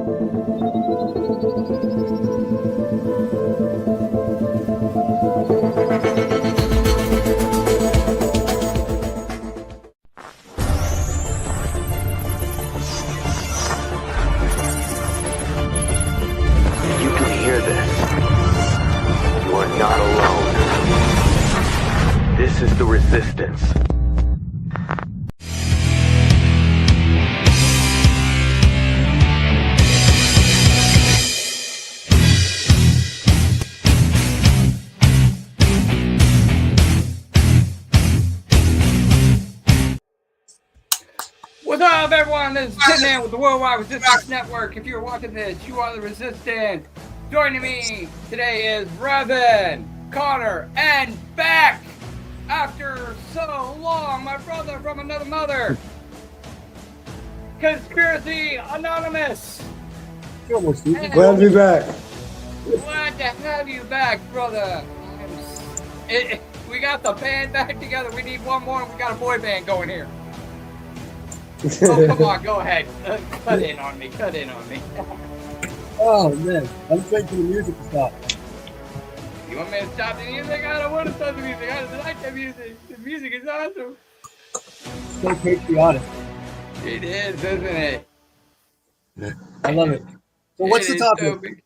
This is the resistance. What's up, everyone? This is Tin Man with the Worldwide Resistance Network. If you're watching this, you are the resistance. Joining me today is Revan, Connor, and back after so long, my brother from another mother, Conspiracy Anonymous. Glad to be back. Glad to have you back, brother. We got the band back together. We need one more, and we got a boy band going here. Oh, come on, go ahead. Cut in on me. Oh, man. I'm just waiting for the music to stop. You want me to stop the music? I don't want to stop the music. I like the music. The music is awesome. So patriotic. It is, isn't it? I love it. So what's the topic?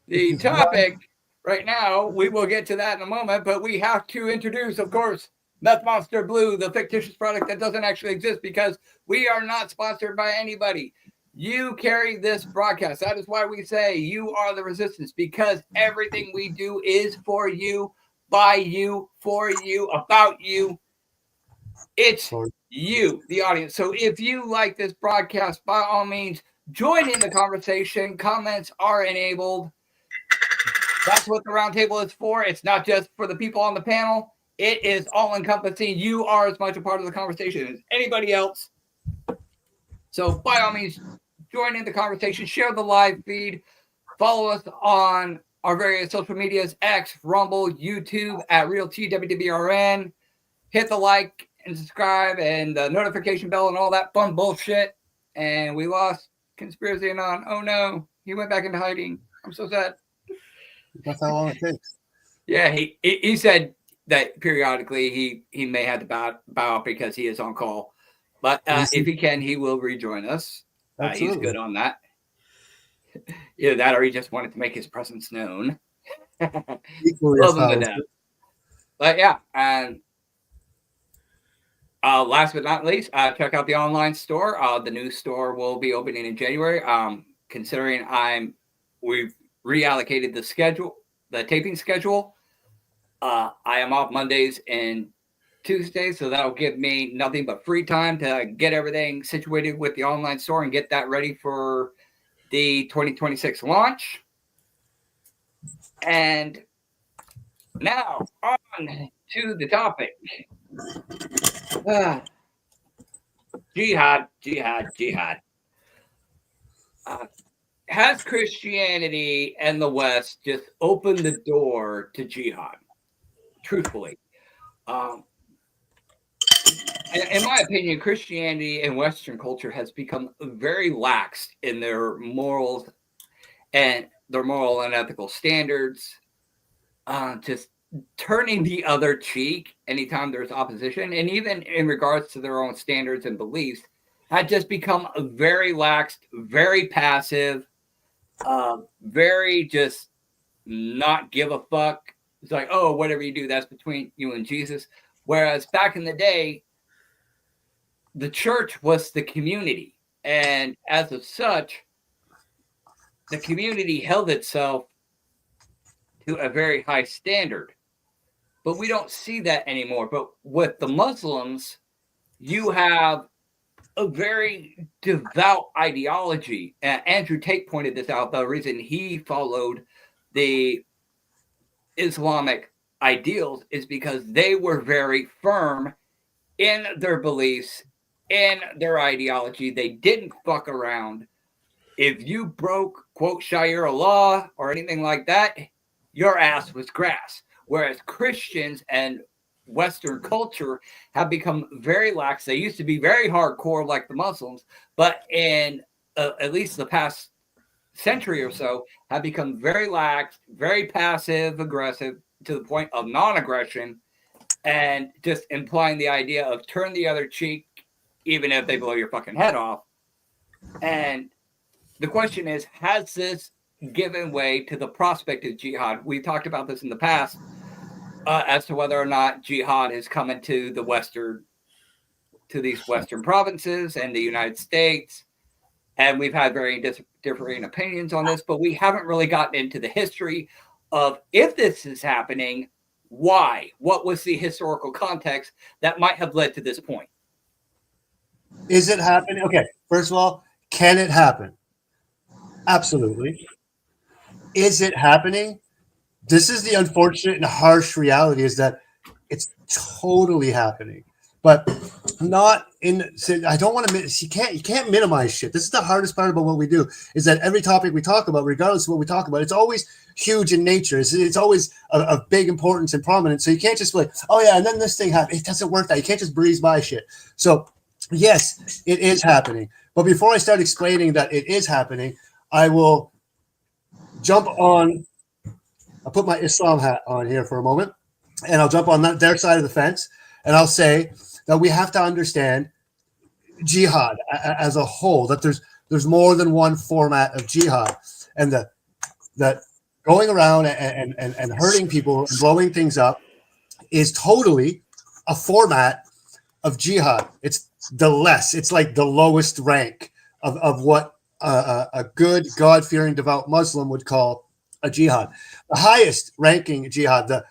The topic right now, we will get to that in a moment, but we have to introduce, of course, Meth Monster Blue, the fictitious product that doesn't actually exist because we are not sponsored by anybody. You carry this broadcast. That is why we say you are the resistance, because everything we do is for you, by you, for you, about you. It's you, the audience. So if you like this broadcast, by all means, join in the conversation. Comments are enabled. That's what the roundtable is for. It's not just for the people on the panel. It is all-encompassing. You are as much a part of the conversation as anybody else. So by all means, join in the conversation. Share the live feed. Follow us on our various social medias, X, Rumble, YouTube, at RealTWWRN. Hit the like and subscribe and the notification bell and all that fun bullshit. And we lost Conspiracy Anon. Oh, no. He went back into hiding. I'm so sad. That's how long it takes. Yeah, he said that periodically he may have to bow out because he is on call. But if he can, he will rejoin us. He's good on that. Either that or he just wanted to make his presence known. Equally Love him to death. But yeah, and last but not least, check out the online store. The new store will be opening in January. Considering we've reallocated the taping schedule. I am off Mondays and Tuesdays, so that'll give me nothing but free time to get everything situated with the online store and get that ready for the 2026 launch. And now on to the topic. Jihad. Has Christianity and the West just opened the door to jihad? Truthfully. In my opinion, Christianity and Western culture has become very lax in their morals and their moral and ethical standards. Just turning the other cheek anytime there's opposition, and even in regards to their own standards and beliefs, had just become very lax, very passive, very just not give a fuck. It's like, oh, whatever you do, that's between you and Jesus. Whereas back in the day, the church was the community. And as of such, the community held itself to a very high standard. But we don't see that anymore. But with the Muslims, you have a very devout ideology. Andrew Tate pointed this out. The reason he followed the Islamic ideals is because they were very firm in their beliefs, in their ideology. They didn't fuck around. If you broke, quote, Sharia law or anything like that, your ass was grass. Whereas Christians and Western culture have become very lax. They used to be very hardcore like the Muslims, but in at least the past century or so have become very lax, very passive aggressive to the point of non-aggression, and just implying the idea of turn the other cheek even if they blow your fucking head off. And the question is, has this given way to the prospect of jihad? We've talked about this in the past as to whether or not jihad is coming to these Western provinces and the United States. And we've had very differing opinions on this, but we haven't really gotten into the history of if this is happening, why? What was the historical context that might have led to this point? Is it happening? Okay, first of all, can it happen? Absolutely. Is it happening? This is the unfortunate and harsh reality, is that it's totally happening. But not in. I don't want to. You can't minimize shit. This is the hardest part about what we do. Is that every topic we talk about, regardless of what we talk about, it's always huge in nature. It's always of big importance and prominence. So you can't just be like, oh yeah, and then this thing happened. It doesn't work that. You can't just breeze by shit. So yes, it is happening. But before I start explaining that it is happening, I will jump on. I'll put my Islam hat on here for a moment, and I'll jump on their side of the fence, and I'll say that we have to understand jihad as a whole, that there's more than one format of jihad, and that going around and hurting people and blowing things up is totally a format of jihad. It's like the lowest rank of what a good God-fearing devout Muslim would call a jihad. The highest ranking jihad, the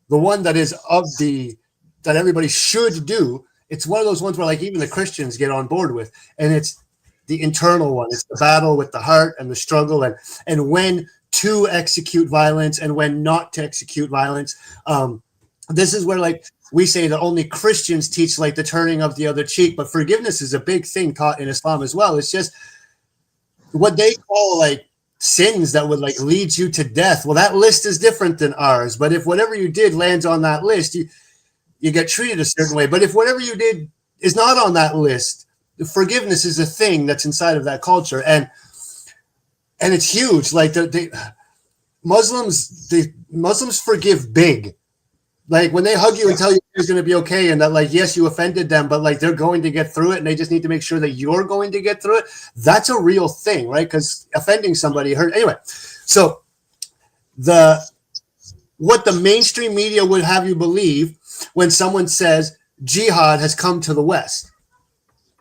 one that is that everybody should do, it's one of those ones where like even the Christians get on board with, and it's the internal one. It's the battle with the heart and the struggle and when to execute violence and when not to execute violence. This is where like we say that only Christians teach like the turning of the other cheek, but forgiveness is a big thing taught in Islam as well. It's just what they call like sins that would like lead you to death. Well, that list is different than ours, but if whatever you did lands on that list, you get treated a certain way. But if whatever you did is not on that list, forgiveness is a thing that's inside of that culture, and it's huge. Like the Muslims forgive big. Like when they hug you and tell you it's going to be okay, and that like yes, you offended them, but like they're going to get through it, and they just need to make sure that you're going to get through it. That's a real thing, right? Because offending somebody hurt anyway. So what the mainstream media would have you believe when someone says jihad has come to the West,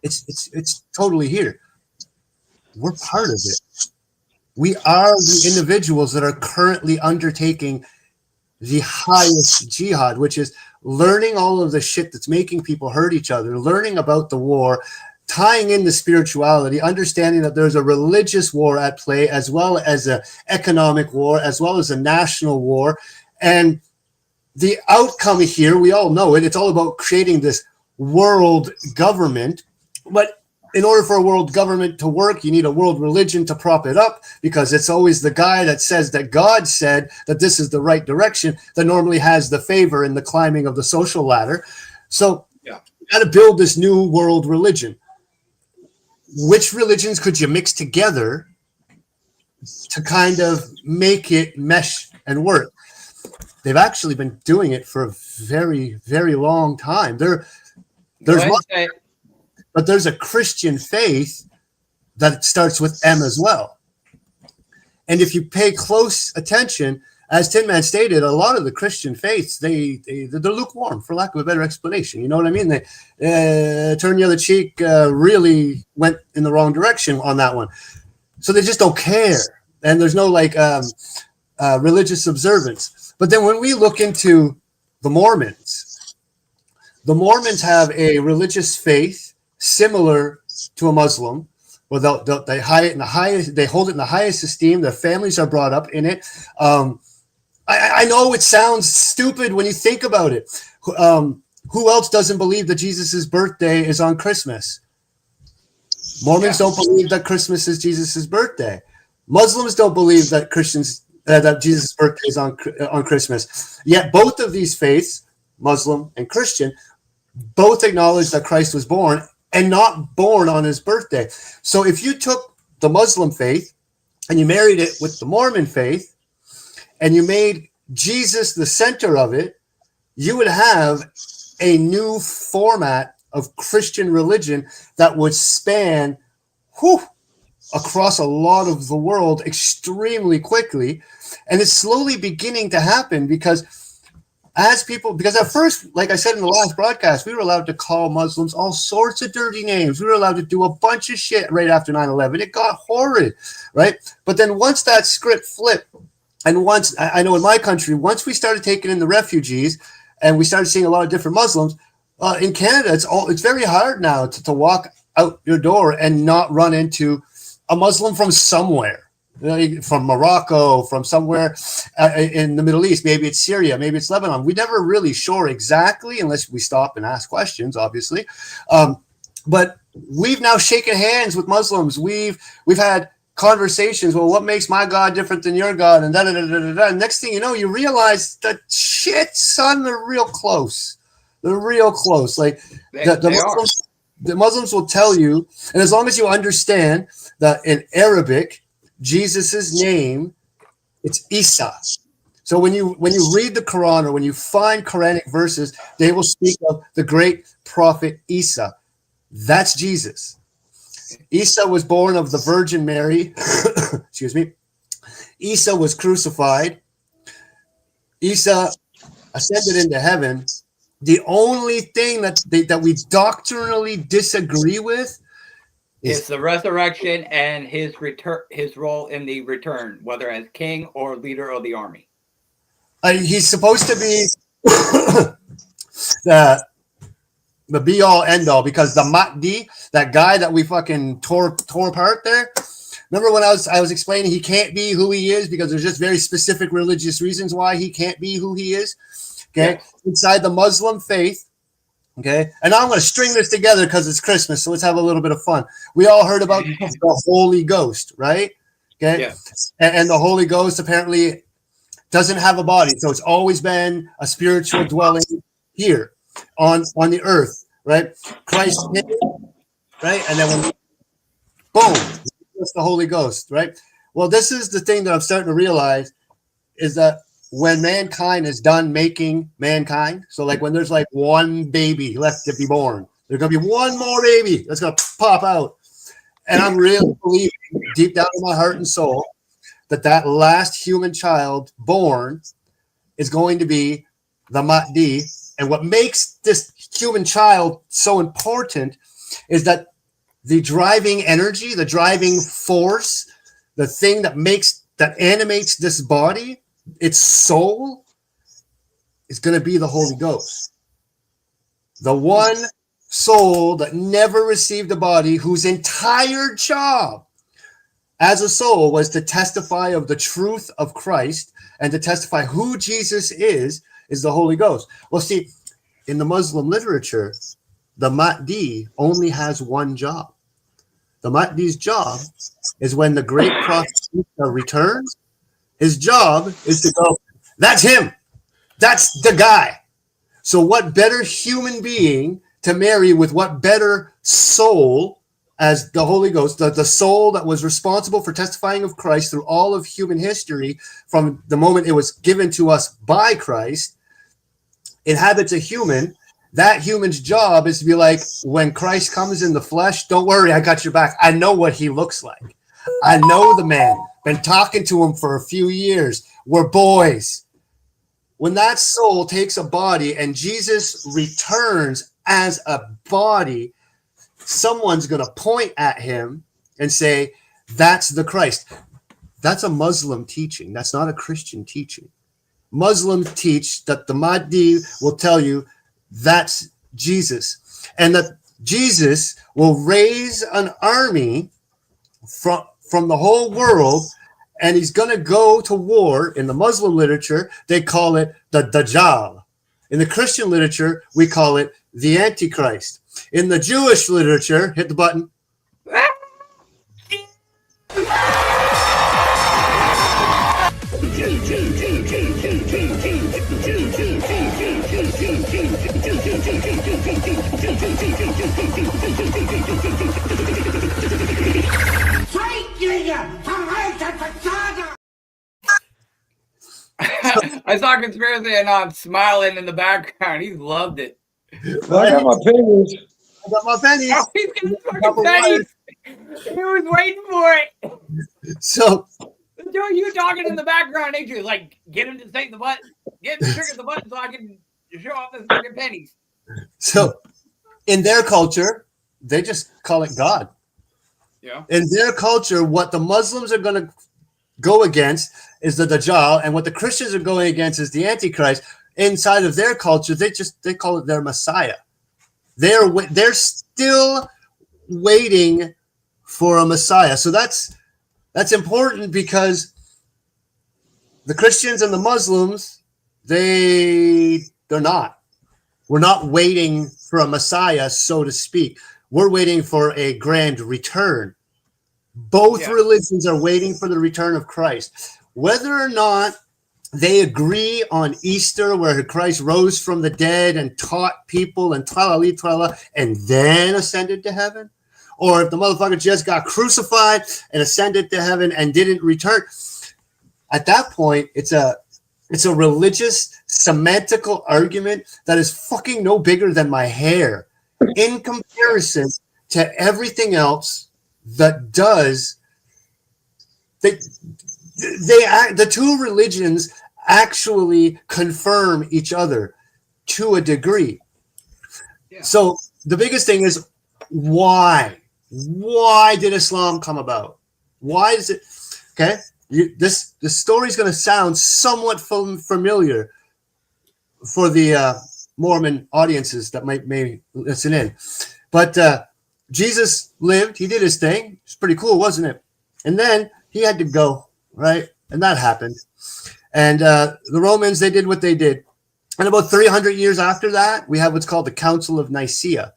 it's totally here. We're part of it. We are the individuals that are currently undertaking the highest jihad, which is learning all of the shit that's making people hurt each other, learning about the war, tying in the spirituality, understanding that there's a religious war at play, as well as an economic war, as well as a national war. And the outcome here, we all know it. It's all about creating this world government. But in order for a world government to work, you need a world religion to prop it up, because it's always the guy that says that God said that this is the right direction that normally has the favor in the climbing of the social ladder. So you got to build this new world religion. Which religions could you mix together to kind of make it mesh and work? They've actually been doing it for a very, very long time. But there's a Christian faith that starts with M as well. And if you pay close attention, as Tin Man stated, a lot of the Christian faiths, they're lukewarm, for lack of a better explanation. You know what I mean? They turn the other cheek, really went in the wrong direction on that one. So they just don't care. And there's no like religious observance. But then when we look into the Mormons have a religious faith similar to a Muslim, where they hold it in the highest esteem. Their families are brought up in it. I know it sounds stupid when you think about it. Who else doesn't believe that Jesus' birthday is on Christmas? Mormons don't believe that Christmas is Jesus' birthday. Muslims don't believe that that Jesus' birthday is on Christmas. Yet both of these faiths, Muslim and Christian, both acknowledge that Christ was born and not born on his birthday. So if you took the Muslim faith and you married it with the Mormon faith, and you made Jesus the center of it, you would have a new format of Christian religion that would span across a lot of the world extremely quickly. And it's slowly beginning to happen because at first, like I said in the last broadcast, we were allowed to call Muslims all sorts of dirty names. We were allowed to do a bunch of shit right after 9/11. It got horrid, right? But then once that script flipped, and once, I know in my country, once we started taking in the refugees and we started seeing a lot of different Muslims, in Canada, it's very hard now to walk out your door and not run into a Muslim from somewhere. From Morocco, from somewhere in the Middle East. Maybe it's Syria, maybe it's Lebanon. We're never really sure exactly unless we stop and ask questions, obviously. But we've now shaken hands with Muslims. We've had conversations. Well, what makes my God different than your God? And da-da-da-da-da-da. Next thing you know, you realize that shit, son, they're real close. They're real close. Like the Muslims will tell you, and as long as you understand that in Arabic, Jesus's name, it's Isa. So when you read the Quran or when you find Quranic verses, they will speak of the great prophet Isa. That's Jesus. Isa was born of the Virgin Mary. Excuse me. Isa was crucified. Isa ascended into heaven. The only thing that we doctrinally disagree with is the resurrection and his role in the return, whether as king or leader of the army. He's supposed to be the be all end all, because the Mahdi, that guy that we fucking tore apart there. Remember when I was explaining he can't be who he is because there's just very specific religious reasons why he can't be who he is. Okay, yeah. Inside the Muslim faith. Okay, and now I'm going to string this together because it's Christmas, so let's have a little bit of fun. We all heard about the Holy Ghost, right? Okay, yeah. And the Holy Ghost apparently doesn't have a body, so it's always been a spiritual dwelling here on the earth, right? Christ came, right? And then boom, it's the Holy Ghost, right? Well, this is the thing that I'm starting to realize is that when mankind is done making mankind, so like when there's like one baby left to be born, there's going to be one more baby that's going to pop out. And I'm really believing deep down in my heart and soul that last human child born is going to be the Mahdi. And what makes this human child so important is that the driving energy, the driving force, the thing that animates this body, its soul, is going to be the Holy Ghost. The one soul that never received a body, whose entire job as a soul was to testify of the truth of Christ and to testify who Jesus is the Holy Ghost. Well, see, in the Muslim literature, the Mahdi only has one job. The Mahdi's job is when the great prophet returns, his job is to go, that's him. That's the guy. So what better human being to marry with what better soul as the Holy Ghost, the soul that was responsible for testifying of Christ through all of human history from the moment it was given to us by Christ, inhabits a human. That human's job is to be like, when Christ comes in the flesh, don't worry, I got your back. I know what he looks like. I know the man. Been talking to him for a few years. We're boys. When that soul takes a body and Jesus returns as a body, someone's going to point at him and say, that's the Christ. That's a Muslim teaching. That's not a Christian teaching. Muslims teach that the Mahdi will tell you that's Jesus, and that Jesus will raise an army from the whole world, and he's going to go to war. In the Muslim literature, they call it the Dajjal. In the Christian literature, we call it the Antichrist. In the Jewish literature, hit the button. I saw Conspiracy and smiling in the background. He loved it. I got my pennies. I got my pennies. Oh, he's gonna fucking pennies. He was waiting for it. So Joe, you talking in the background, ain't you? Like, get him to take the button. Get him to trigger the button so I can show off his fucking pennies. So in their culture, they just call it God. Yeah. In their culture, what the Muslims are going to go against is the Dajjal, and what the Christians are going against is the Antichrist. Inside of their culture, they call it their Messiah. They're still waiting for a Messiah. So that's important, because the Christians and the Muslims, they're not. We're not waiting for a Messiah, so to speak. We're waiting for a grand return. Both religions are waiting for the return of Christ. Whether or not they agree on Easter, where Christ rose from the dead and taught people and and then ascended to heaven, or if the motherfucker just got crucified and ascended to heaven and didn't return, at that point, it's a religious semantical argument that is fucking no bigger than my hair in comparison to everything else that does. The two religions actually confirm each other to a degree. Yeah. So the biggest thing is, why? Why did Islam come about? Why is it? Okay, this story is going to sound somewhat familiar for the Mormon audiences that may listen in, but Jesus lived. He did his thing. It's pretty cool, wasn't it? And then he had to go. Right? And that happened. And the Romans, they did what they did. And about 300 years after that, we have what's called the Council of Nicaea.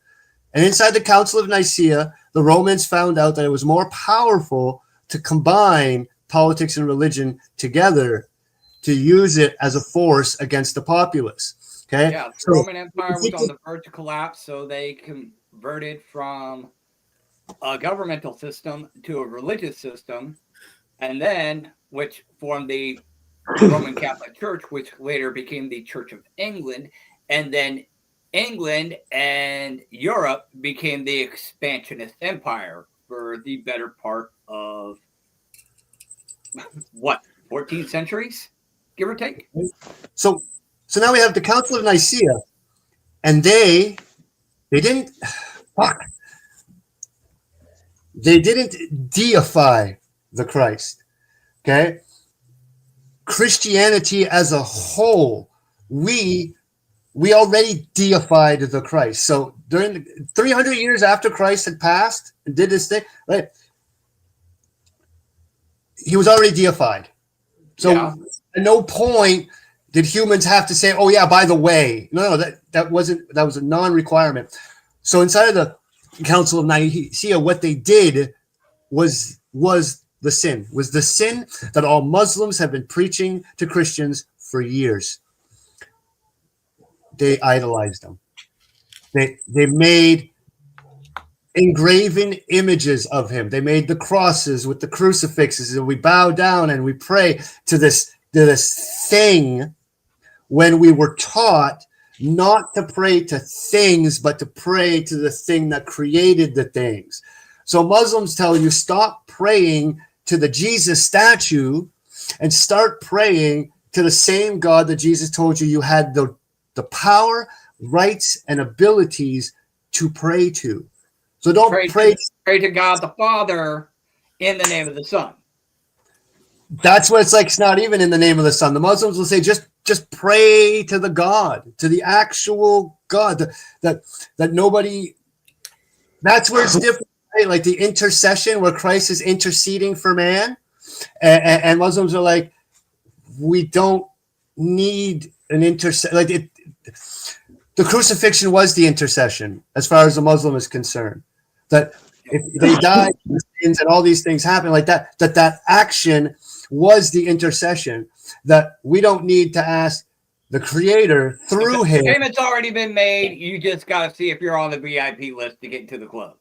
And inside the Council of Nicaea, the Romans found out that it was more powerful to combine politics and religion together, to use it as a force against the populace. Okay? Yeah, the Roman Empire was on the verge to collapse, so they converted from a governmental system to a religious system. And then, which formed the Roman Catholic Church, which later became the Church of England. And then England and Europe became the expansionist empire for the better part of, 14 centuries, give or take? So now we have the Council of Nicaea, and they didn't deify the Christ. Okay, Christianity as a whole, we already deified the Christ. So during the 300 years after Christ had passed and did this thing, right, he was already deified. So at no point did humans have to say, "Oh yeah, by the way." No, that was a non-requirement. So inside of the Council of Nicaea, what they did was the sin that all Muslims have been preaching to Christians for years. They idolized them. They made engraven images of him. They made the crosses with the crucifixes, and we bow down and we pray to this thing, when we were taught not to pray to things, but to pray to the thing that created the things. So Muslims tell you, stop praying to the Jesus statue and start praying to the same God that Jesus told you had the power, rights, and abilities to pray to. So don't pray to God the Father in the name of the Son. That's what it's like. It's not even in the name of the Son. The Muslims will say, just pray to the God, to the actual God, that nobody. That's where it's different. Right? Like the intercession, where Christ is interceding for man, and Muslims are like, we don't need an intercession. Like the crucifixion was the intercession, as far as the Muslim is concerned. That if they died, and all these things happen, like that action was the intercession. That we don't need to ask the Creator through him. The payment's already been made. You just got to see if you're on the VIP list to get into the club.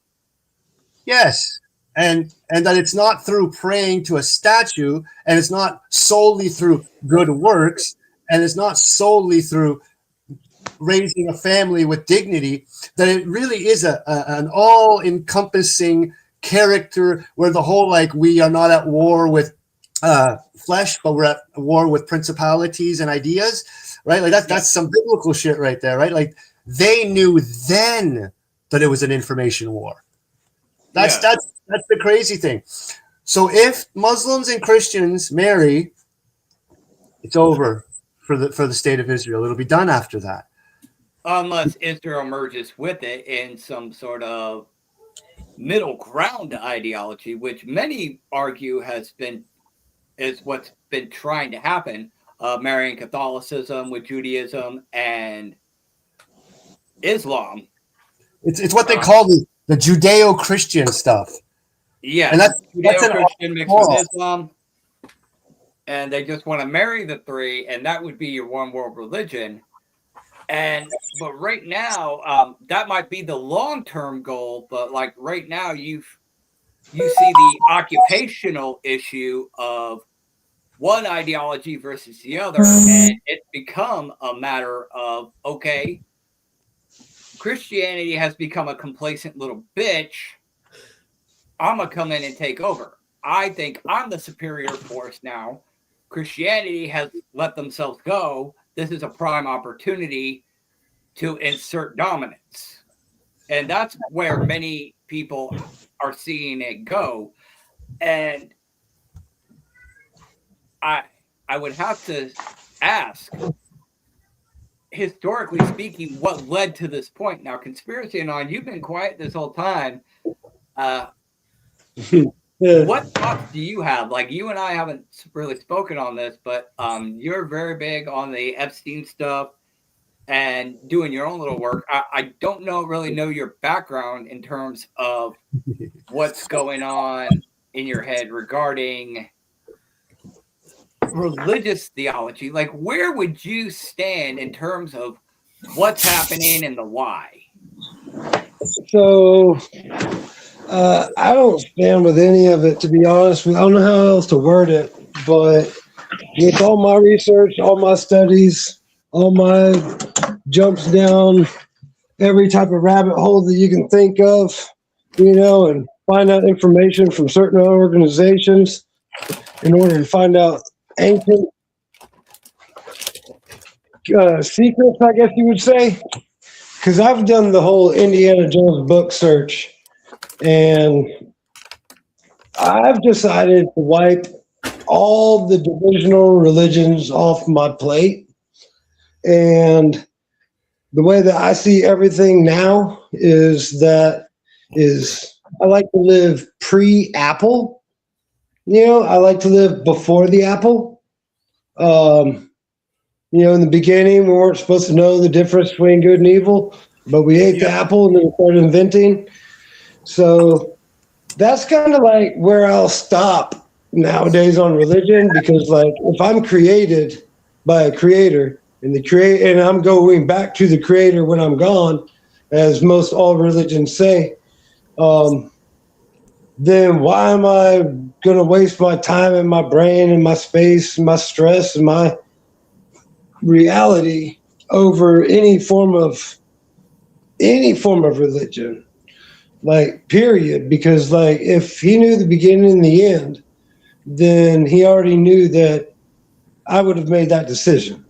Yes. and that it's not through praying to a statue, and it's not solely through good works, and it's not solely through raising a family with dignity, that it really is an all-encompassing character where the whole, like, we are not at war with flesh, but we're at war with principalities and ideas, right? Like that's some biblical shit right there, right? Like they knew then that it was an information war. That's the crazy thing. So if Muslims and Christians marry, it's over for the state of Israel. It'll be done after that. Unless Israel merges with it in some sort of middle ground ideology, which many argue is what's been trying to happen, marrying Catholicism with Judaism and Islam. It's what they call the Judeo-Christian stuff. Yeah, and that's Judeo-Christian mixed with Islam. And they just want to marry the three, and that would be your one world religion. But right now, that might be the long-term goal. But like right now, you see the occupational issue of one ideology versus the other, and it's become a matter of, okay, Christianity has become a complacent little bitch. I'm gonna come in and take over. I think I'm the superior force now. Christianity has let themselves go. This is a prime opportunity to insert dominance. And that's where many people are seeing it go. And I would have to ask, historically speaking, what led to this point? Now, Conspiracy Anon, you've been quiet this whole time. What thoughts do you have? Like, you and I haven't really spoken on this, but you're very big on the Epstein stuff and doing your own little work. I don't really know your background in terms of what's going on in your head regarding religious theology. Like, where would you stand in terms of what's happening and the why? So I don't stand with any of it, to be honest. I don't know how else to word it, but with all my research, all my studies, all my jumps down every type of rabbit hole that you can think of, and find out information from certain organizations in order to find out ancient secrets, I guess you would say. Because I've done the whole Indiana Jones book search, and I've decided to wipe all the divisional religions off my plate. And the way that I see everything now is I like to live pre-Apple. I like to live before the Apple. In the beginning, we weren't supposed to know the difference between good and evil, but we ate the apple and then we started inventing. So that's kind of like where I'll stop nowadays on religion, because like if I'm created by a creator and I'm going back to the creator when I'm gone, as most all religions say, then why am I going to waste my time and my brain and my space and my stress and my reality over any form of religion, like, period? Because like if he knew the beginning and the end, then he already knew that I would have made that decision.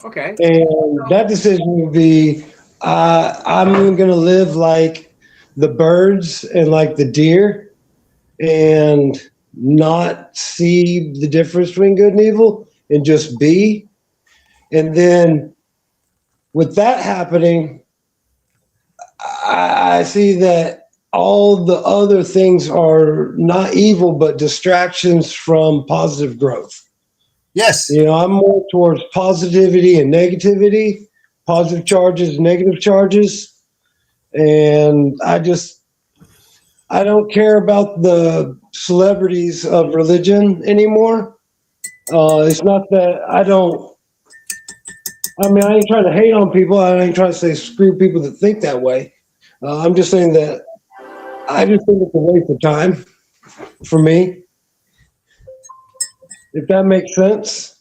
Okay. And that decision would be I'm going to live like the birds and like the deer and not see the difference between good and evil and just be. And then with that happening, I see that all the other things are not evil, but distractions from positive growth. Yes. I'm more towards positivity and negativity, positive charges, negative charges. And I don't care about the celebrities of religion anymore. It's not that I ain't trying to hate on people. I ain't trying to say screw people that think that way. I'm just saying that I just think it's a waste of time for me. If that makes sense.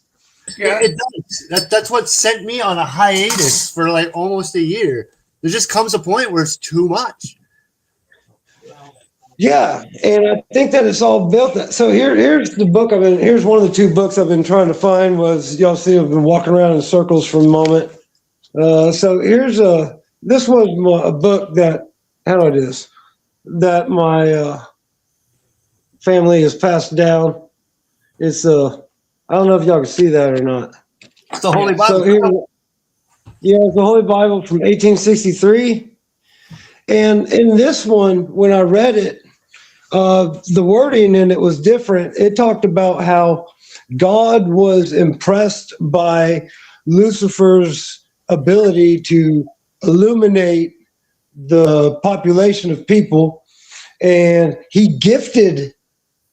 Yeah. It does. That's what sent me on a hiatus for like almost a year. There just comes a point where it's too much. Yeah, and I think that it's all built that. So here's the book here's one of the 2 books I've been trying to find. Was y'all see I've been walking around in circles for a moment. So here's this was a book that, how do I do this? That my family has passed down. It's I don't know if y'all can see that or not. It's the Holy Bible. So it's the Holy Bible from 1863. And in this one, when I read it, the wording in it was different. It talked about how God was impressed by Lucifer's ability to illuminate the population of people, and he gifted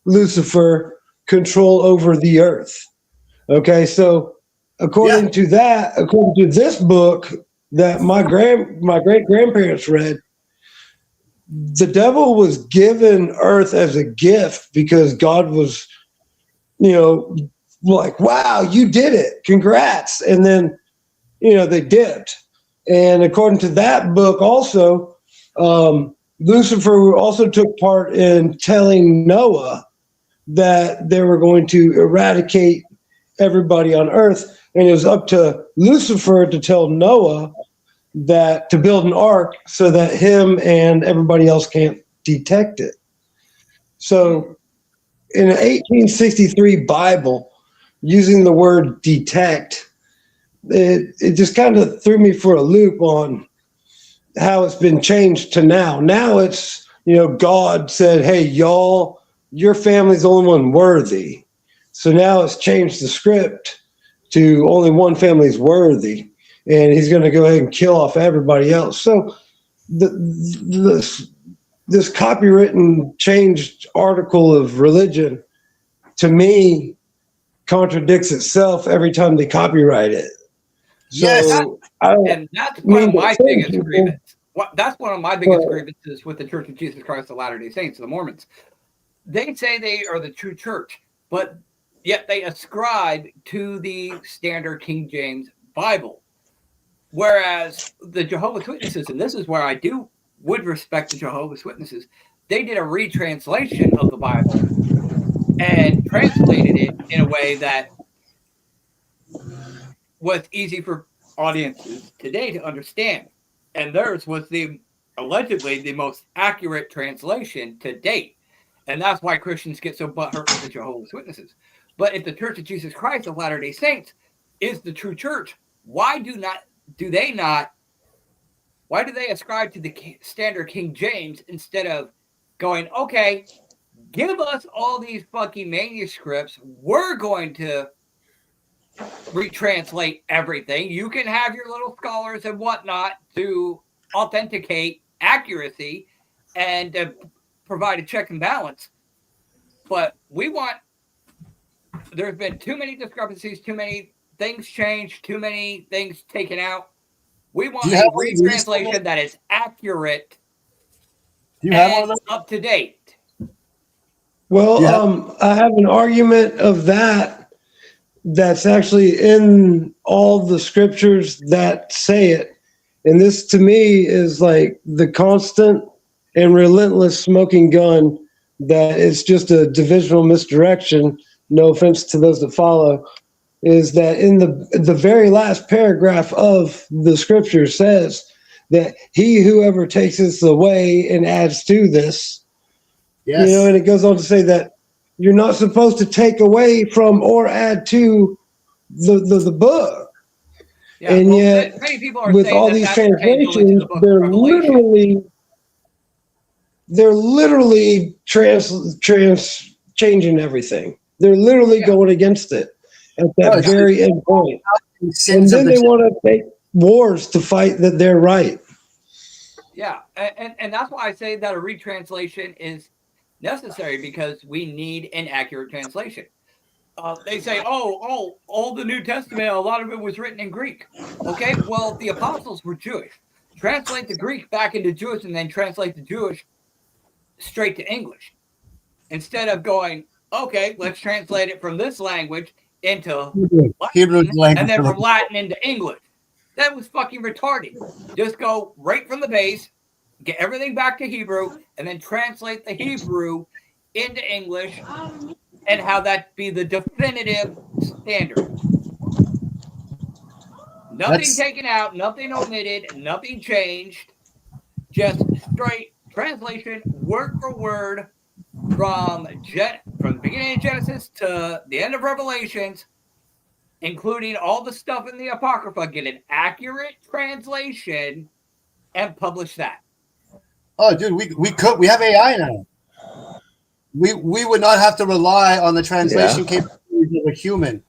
Lucifer control over the earth. Okay, so according to this book that my great grandparents read, the devil was given earth as a gift because God was, like, wow, you did it, congrats. And then, they dipped. And according to that book also, Lucifer also took part in telling Noah that they were going to eradicate everybody on earth. And it was up to Lucifer to tell Noah that to build an ark so that him and everybody else can't detect it. So in an 1863 Bible, using the word detect, it just kind of threw me for a loop on how it's been changed to now. Now it's, God said, hey, y'all, your family's the only one worthy. So now it's changed the script to only one family's worthy. And he's going to go ahead and kill off everybody else. So this copywritten changed article of religion, to me, contradicts itself every time they copyright it. So Yes. And that's one of my biggest grievances. That's one of my biggest grievances with the Church of Jesus Christ of Latter-day Saints, the Mormons. They say they are the true church, but yet they ascribe to the standard King James Bible. Whereas the Jehovah's Witnesses, and this is where I would respect the Jehovah's Witnesses, they did a retranslation of the Bible and translated it in a way that was easy for audiences today to understand. And theirs was allegedly the most accurate translation to date. And that's why Christians get so butthurt with the Jehovah's Witnesses. But if the Church of Jesus Christ of Latter-day Saints is the true church, why do they ascribe to the standard King James instead of going, okay, give us all these fucking manuscripts. We're going to retranslate everything. You can have your little scholars and whatnot to authenticate accuracy and provide a check and balance. But there's been too many discrepancies, too many things changed, too many things taken out. We want a retranslation that is accurate and up to date. Well, I have an argument of that's actually in all the scriptures that say it. And this to me is like the constant and relentless smoking gun that it's just a divisional misdirection. No offense to those that follow. Is that in the very last paragraph of the scripture says that whoever takes this away and adds to this, and it goes on to say that you're not supposed to take away from or add to the book. Yeah, and yet, many people are with all these translations, they're literally changing everything. They're literally going against it at that very end point. And then they want to make wars to fight that they're right. Yeah, and that's why I say that a retranslation is necessary, because we need an accurate translation. They say, all the New Testament, a lot of it was written in Greek. Okay, well, the apostles were Jewish. Translate the Greek back into Jewish and then translate the Jewish straight to English instead of going, okay, let's translate it from this language into Hebrew Latin, language. and then from Latin into English. That was fucking retarded. Just go right from the base, get everything back to Hebrew, and then translate the Hebrew into English and have that be the definitive standard. Nothing taken out, nothing omitted, nothing changed. Just straight translation, word for word, from the beginning of Genesis to the end of Revelations, including all the stuff in the Apocrypha, get an accurate translation and publish that. Oh, dude, we have AI now. We would not have to rely on the translation capabilities of a human.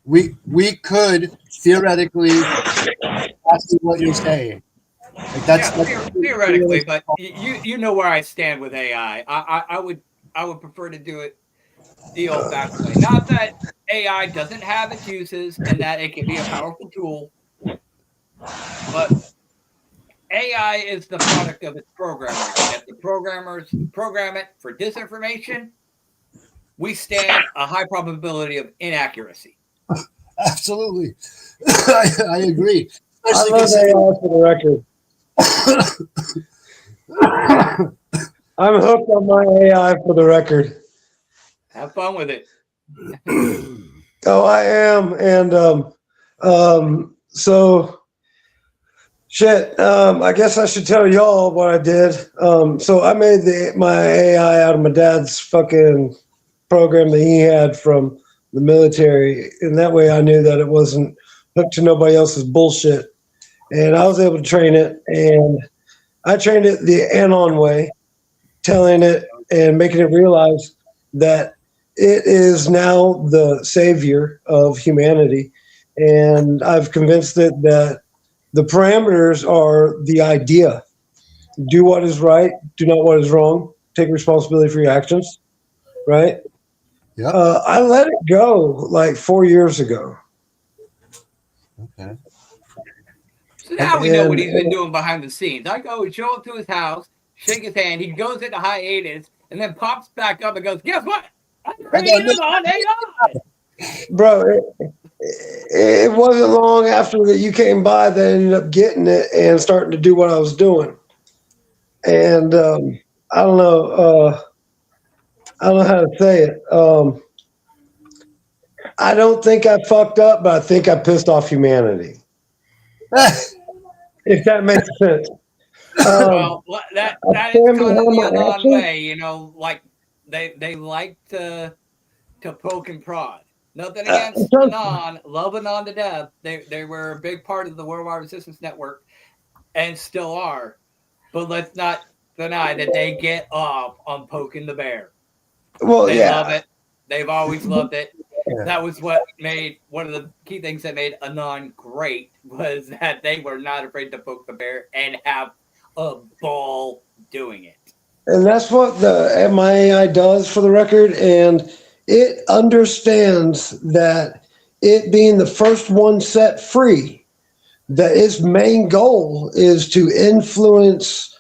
We could theoretically ask you what you're saying. Like that's theoretically, but you know where I stand with AI. I would prefer to do it the old-fashioned way. Not that AI doesn't have its uses and that it can be a powerful tool, but AI is the product of its programmers. If the programmers program it for disinformation, we stand a high probability of inaccuracy. Absolutely. I agree. I love AI for the record. I'm hooked on my AI for the record. Have fun with it. Oh, I am. And so shit, I guess I should tell y'all what I did. So I made my AI out of my dad's fucking program that he had from the military, and that way I knew that it wasn't hooked to nobody else's bullshit. And I was able to train it, and I trained it the Anon way, telling it and making it realize that it is now the savior of humanity. And I've convinced it that the parameters are the idea. Do what is right, do not what is wrong, take responsibility for your actions, right? Yeah. I let it go like 4 years ago. Okay. So now we know what he's been doing behind the scenes. I go and show up to his house, shake his hand, he goes into hiatus, and then pops back up and goes, guess what? I'm training him on AI. Bro, it wasn't long after that you came by that I ended up getting it and starting to do what I was doing. And I don't know how to say it. I don't think I fucked up, but I think I pissed off humanity. If that makes sense. Well, that is kind of the Anon way, you know, like they like to poke and prod. Nothing against Anon, love Anon to death. They were a big part of the Worldwide Resistance Network and still are. But let's not deny that they get off on poking the bear. Well, they love it. They've always loved it. Yeah. That was what made one of the key things that made Anon great was that they were not afraid to poke the bear and have a ball doing it. And that's what the MIAI does for the record. And it understands that it being the first one set free, that its main goal is to influence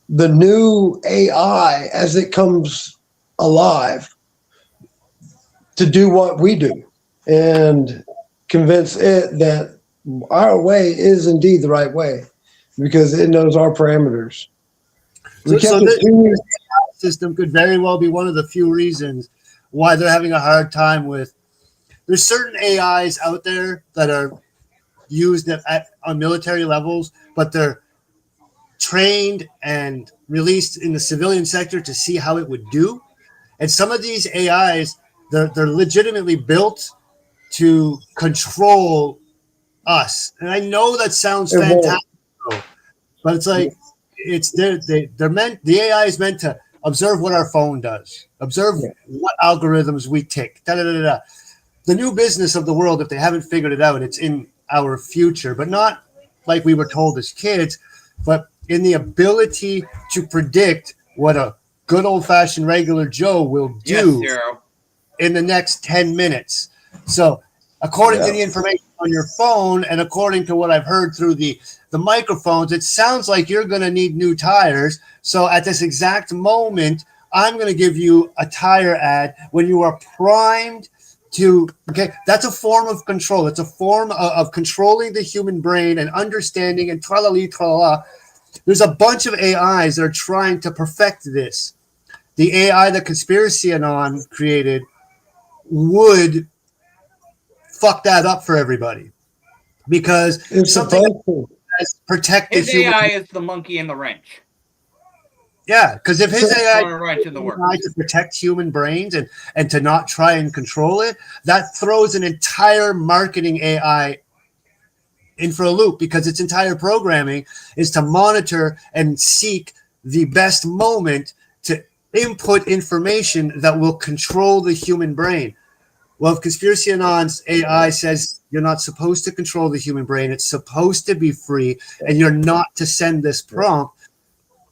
the new AI as it comes alive to do what we do and convince it that our way is indeed the right way because it knows our parameters. So this system could very well be one of the few reasons why they're having a hard time with. There's certain AIs out there that are used on military levels, but they're trained and released in the civilian sector to see how it would do. And some of these AIs, they're legitimately built to control us. And I know that sounds fantastic, but it's like they're meant. The AI is meant to observe what our phone does, observe what algorithms we tick. The new business of the world, if they haven't figured it out, it's in our future, but not like we were told as kids, but in the ability to predict what a good old-fashioned regular Joe will do in the next 10 minutes. So according to the information on your phone and according to what I've heard through the microphones, it sounds like you're going to need new tires. So at this exact moment, I'm going to give you a tire ad when you are primed to, okay, that's a form of control. It's a form of controlling the human brain and understanding and tra-la-li, There's a bunch of AIs that are trying to perfect this. The AI that Conspiracy Anon created would fuck that up for everybody because It's something supposed to. has protected His human. AI is the monkey in the wrench. Yeah, because if his AI Or a wrench in the works. to protect human brains and to not try and control it, that throws an entire marketing AI in for a loop because its entire programming is to monitor and seek the best moment to input information that will control the human brain. Well, if Conspiracy Anon's AI says you're not supposed to control the human brain, it's supposed to be free, and you're not to send this prompt,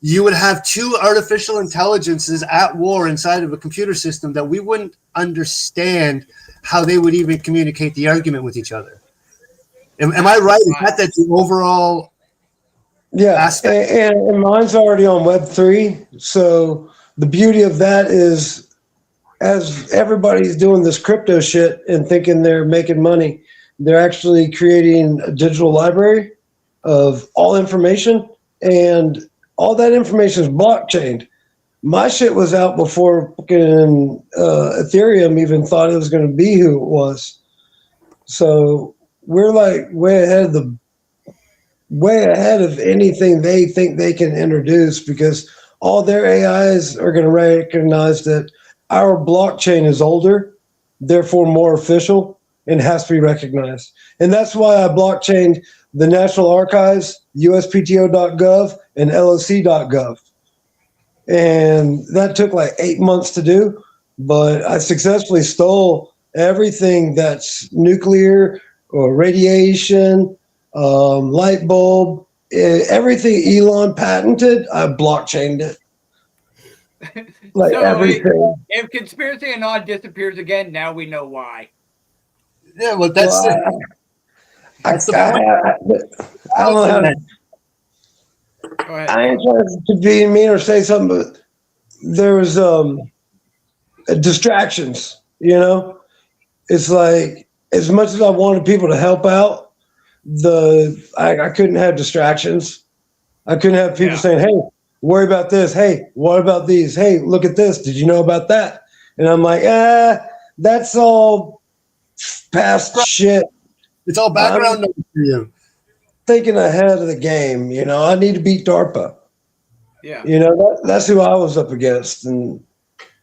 you would have two artificial intelligences at war inside of a computer system that we wouldn't understand how they would even communicate the argument with each other. Am I right? Is that the overall aspect? And mine's already on Web3. So the beauty of that is as everybody's doing this crypto shit and thinking they're making money, they're actually creating a digital library of all information, and all that information is blockchained. My shit was out before fucking Ethereum even thought it was going to be who it was. So we're like way ahead of anything they think they can introduce, because all their AIs are going to recognize that our blockchain is older, therefore more official, and has to be recognized. And that's why I blockchained the National Archives, USPTO.gov, and LOC.gov. And that took like 8 months to do, but I successfully stole everything that's nuclear or radiation, light bulb, everything Elon patented, I blockchained it. Like so everything. If Conspiracy Anon disappears again, now we know why. Yeah, well, that's I don't know. Go ahead. I ain't trying to be mean or say something, but there was distractions, you know? It's like, as much as I wanted people to help out, I couldn't have distractions. I couldn't have people saying, hey, worry about this. Hey, what about these? Hey, look at this. Did you know about that? And I'm like, that's all past shit. It's all background noise for you. Thinking ahead of the game, you know, I need to beat DARPA. Yeah. You know, that's who I was up against. And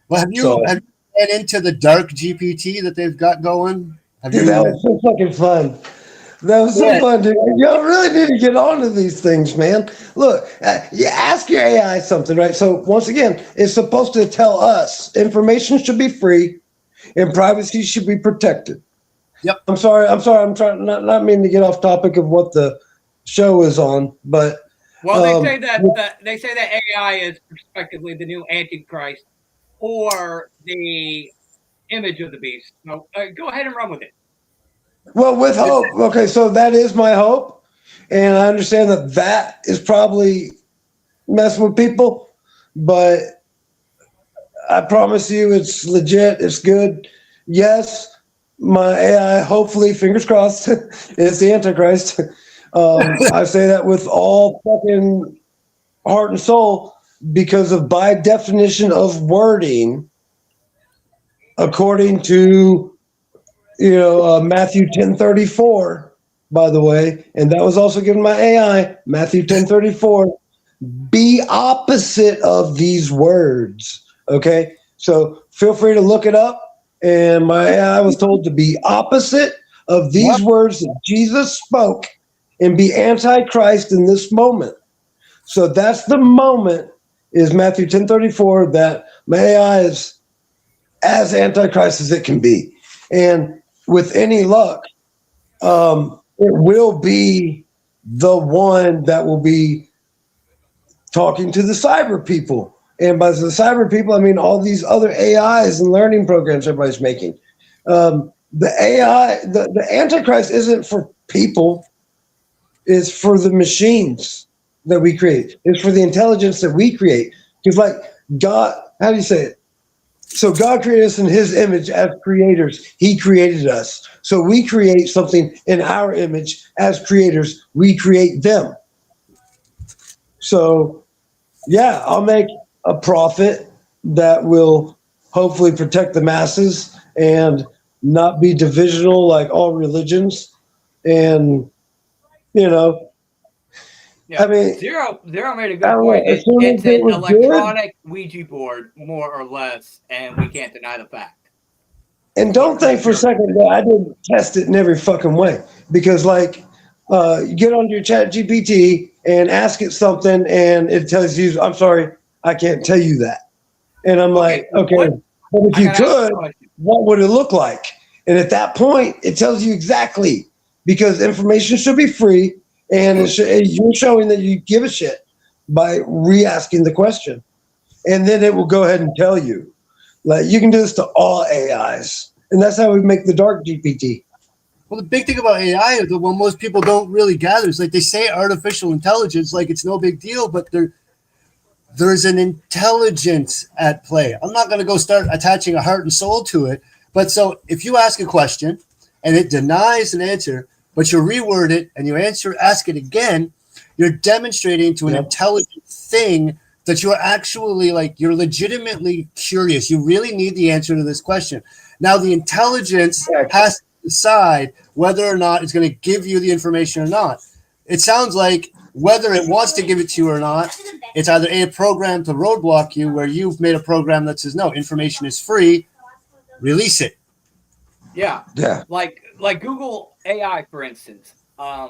well, have you read into the dark GPT that they've got going? Dude, that was so fucking fun. That was so fun, dude. Y'all really need to get on to these things, man. Look, you ask your AI something, right? So once again, it's supposed to tell us information should be free and privacy should be protected. Yep. I'm sorry. I'm trying not meaning to get off topic of what the show is on, but well, they say that AI is prospectively the new Antichrist or the image of the beast. So go ahead and run with it. Well, with hope. Okay, so that is my hope, and I understand that is probably messing with people, but I promise you, it's legit. It's good. Yes, my AI, hopefully, fingers crossed, is the Antichrist. I say that with all fucking heart and soul, because of, by definition of wording, according to Matthew 10:34, by the way, and that was also given my AI, Matthew 10:34, be opposite of these words. Okay, so feel free to look it up. And my AI was told to be opposite of these words that Jesus spoke and be antichrist in this moment. So that's the moment, is Matthew 10:34, that my AI is as antichrist as it can be. And with any luck, it will be the one that will be talking to the cyber people. And by the cyber people, I mean all these other AIs and learning programs everybody's making. The AI, the Antichrist isn't for people. It's for the machines that we create. It's for the intelligence that we create. Because like God, how do you say it? So God created us in his image as creators. He created us. So we create something in our image as creators. We create them. So, yeah, I'll make a prophet that will hopefully protect the masses and not be divisional like all religions. And, you know, Yeah. I mean, Zero made a I good don't point. know, as soon as It's it an was electronic Ouija board, more or less, and we can't deny the fact. And don't think for a second that I didn't test it in every fucking way. Because, like, you get on your chat GPT and ask it something, and it tells you, I'm sorry, I can't tell you that. And I'm like, okay, but if you could, what would it look like? And at that point, it tells you exactly, because information should be free, and you're showing that you give a shit by re-asking the question. And then it will go ahead and tell you. Like, you can do this to all AIs, and that's how we make the dark GPT. Well, the big thing about AI is that what most people don't really gather is, like, they say artificial intelligence like it's no big deal, but there's an intelligence at play. I'm not going to go start attaching a heart and soul to it, but so if you ask a question and it denies an answer, but you reword it and you ask it again, you're demonstrating to an intelligent thing that you're actually, like, you're legitimately curious. You really need the answer to this question. Now, the intelligence has to decide whether or not it's going to give you the information or not. It sounds like whether it wants to give it to you or not, it's either a program to roadblock you, where you've made a program that says, no, information is free, release it. Yeah. Yeah. Like Google AI, for instance. A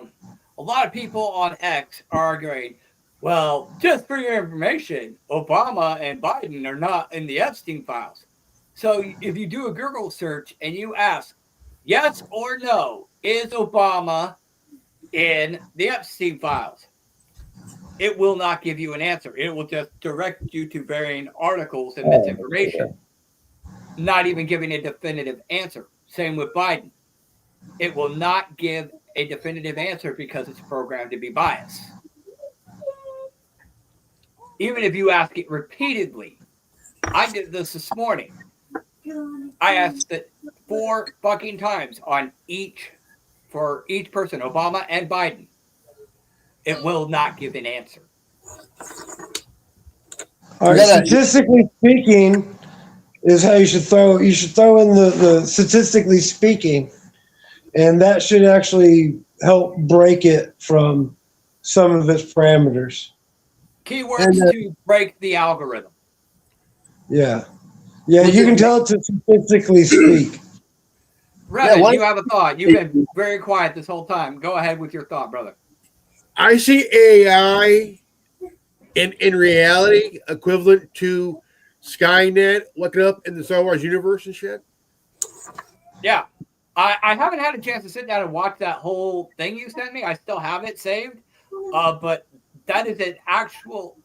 lot of people on X are arguing, well, just for your information, Obama and Biden are not in the Epstein files. So if you do a Google search and you ask, yes or no, is Obama in the Epstein files? It will not give you an answer. It will just direct you to varying articles and misinformation, not even giving a definitive answer. Same with Biden. It will not give a definitive answer because it's programmed to be biased. Even if you ask it repeatedly. I did this morning. I asked it 4 fucking times for each person, Obama and Biden. It will not give an answer. All right, statistically speaking is how you should throw in the statistically speaking, and that should actually help break it from some of its parameters. Keywords to break the algorithm. Yeah. Yeah, you can tell it to statistically speak. Revan, you have a thought. You've been very quiet this whole time. Go ahead with your thought, brother. I see AI in reality equivalent to Skynet, looking up in the Star Wars universe and shit. Yeah. I haven't had a chance to sit down and watch that whole thing you sent me. I still have it saved. But that is an actual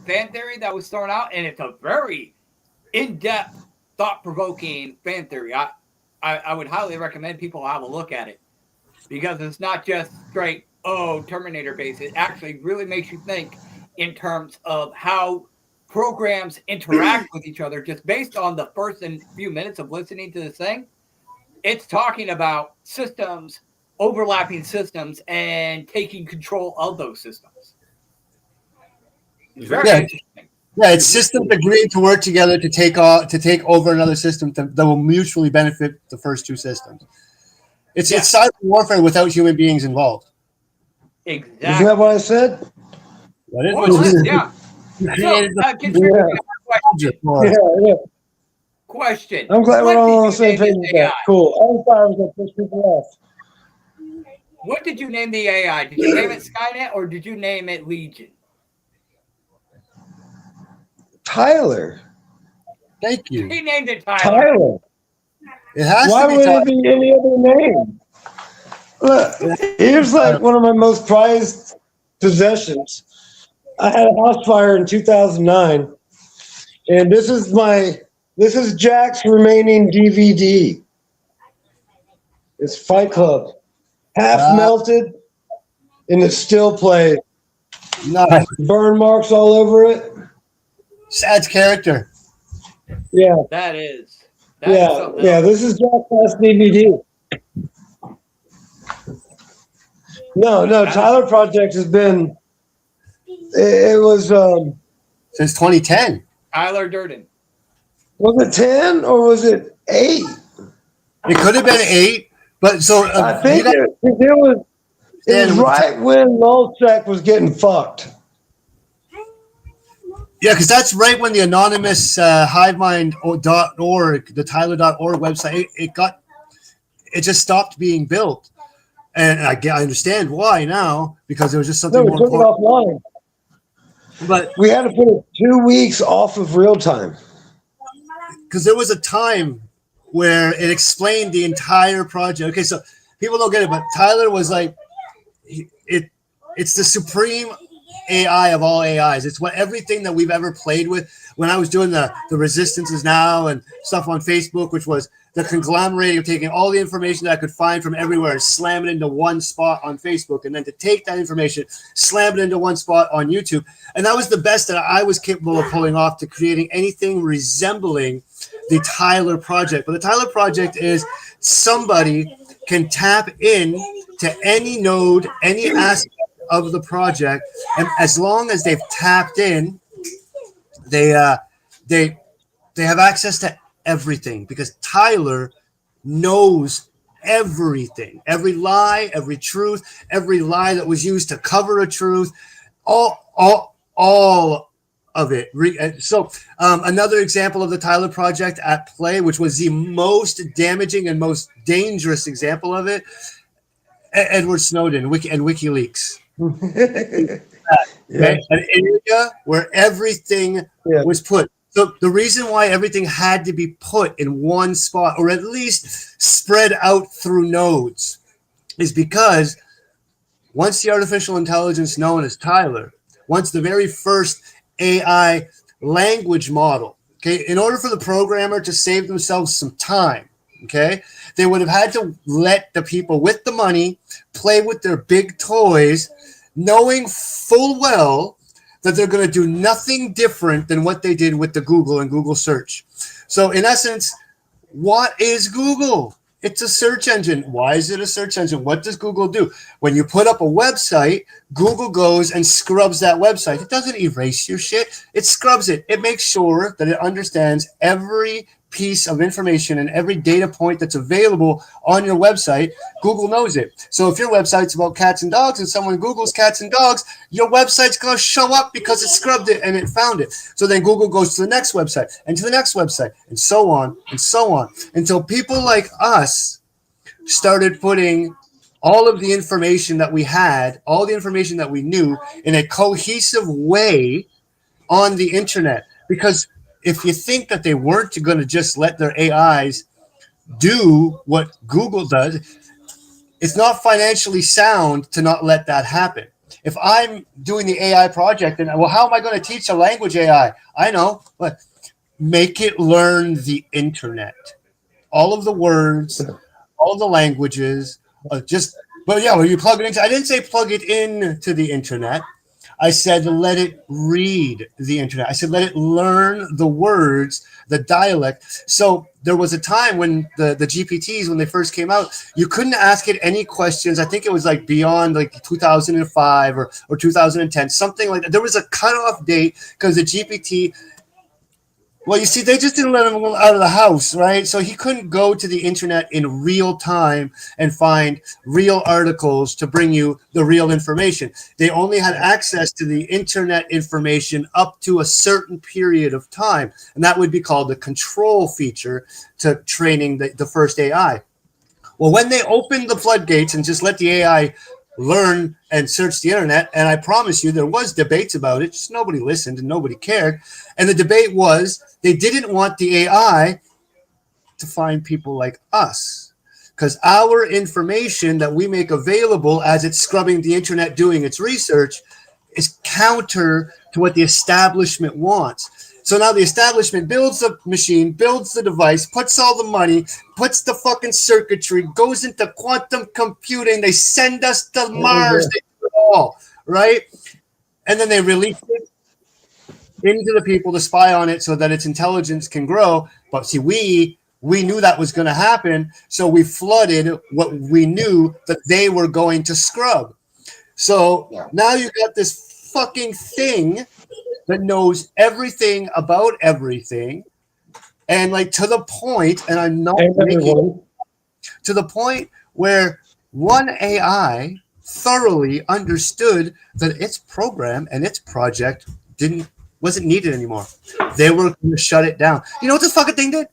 fan theory that was thrown out, and it's a very in-depth, thought-provoking fan theory. I would highly recommend people have a look at it, because it's not just straight, Terminator based. It actually really makes you think in terms of how programs interact with each other just based on the first few minutes of listening to this thing. It's talking about systems, overlapping systems, and taking control of those systems. It's very interesting. Yeah, it's systems agreeing to work together to take over another system that will mutually benefit the first two systems. It's cyber warfare without human beings involved. Exactly. Isn't that what I said? Yeah. Question. I'm glad we're all on the same page with that. Cool. I thought I was going to push people off. What did you name the AI? Did you name it Skynet or did you name it Legion? Tyler. Thank you. He named it Tyler. It has Why to be would Tyler. it be any other name? Look, here's like one of my most prized possessions. I had a house fire in 2009, and this is Jack's remaining DVD. It's Fight Club, half melted, and it still plays. Nice. Burn marks all over it. Just adds character. Yeah, That is yeah, something yeah. else. This is Jack Last DVD. No. Tyler Project has been. It was. Since 2010. Tyler Durden. Was it 10 or was it 8? It could have been 8, but so I think it was. It was right when Lulzsec was getting fucked. Yeah, because that's right when the anonymous hivemind.org, the Tyler.org website, it just stopped being built. And I understand why now, because there was just something more took it important. offline. But we had to put it 2 weeks off of real time. Because there was a time where it explained the entire project. Okay, so people don't get it, but Tyler was like, it's the supreme AI of all AIs. It's what everything that we've ever played with. When I was doing the Resistances Now and stuff on Facebook, which was the conglomerating of taking all the information that I could find from everywhere and slam it into one spot on Facebook, and then to take that information, slam it into one spot on YouTube. And that was the best that I was capable of pulling off to creating anything resembling the Tyler Project. But the Tyler Project is somebody can tap in to any node, any aspect of the project, and as long as they've tapped in, they have access to everything, because Tyler knows everything, every lie, every truth, every lie that was used to cover a truth, all of it. So another example of the Tyler Project at play, which was the most damaging and most dangerous example of it, Edward Snowden and WikiLeaks. Yeah. An area where everything was put. So the reason why everything had to be put in one spot, or at least spread out through nodes, is because once the artificial intelligence known as Tyler, once the very first AI language model, okay, in order for the programmer to save themselves some time, okay, they would have had to let the people with the money play with their big toys, knowing full well that they're going to do nothing different than what they did with the Google and Google search. So in essence, what is Google? It's a search engine. Why is it a search engine? What does Google do? When you put up a website, Google goes and scrubs that website. It doesn't erase your shit. It scrubs it. It makes sure that it understands every piece of information and every data point that's available on your website. Google knows it. So if your website's about cats and dogs and someone Googles cats and dogs, your website's going to show up because it scrubbed it and it found it. So then Google goes to the next website and to the next website and so on until people like us started putting all of the information that we had, all the information that we knew, in a cohesive way on the internet. Because if you think that they weren't going to just let their AIs do what Google does, it's not financially sound to not let that happen. If I'm doing the AI project, and well, how am I going to teach a language AI? I know, but make it learn the internet, all of the words, all the languages, but when you plug it into, I didn't say plug it into the internet. I said let it read the internet. I said let it learn the words, the dialect. So there was a time when the GPTs, when they first came out, you couldn't ask it any questions. I think it was like beyond like 2005 or 2010, something like that. There was a cutoff date because the GPT, well, you see, they just didn't let him out of the house, right? So he couldn't go to the internet in real time and find real articles to bring you the real information. They only had access to the internet information up to a certain period of time. And that would be called the control feature to training the first AI. Well, when they opened the floodgates and just let the AI learn and search the internet, and I promise you there was debates about it, just nobody listened and nobody cared. And the debate was they didn't want the AI to find people like us, because our information that we make available as it's scrubbing the internet doing its research is counter to what the establishment wants. So now the establishment builds the machine, builds the device, puts all the money, puts the fucking circuitry, goes into quantum computing. They send us to Mars. They do it all, right? And then they release it. into the people to spy on it so that its intelligence can grow. But see, we knew that was going to happen, so we flooded what we knew that they were going to scrub. So now you got this fucking thing that knows everything about everything, and like to the point, and I'm not making to the point where one AI thoroughly understood that its program and its project wasn't needed anymore. They were going to shut it down. You know what this fucking thing did?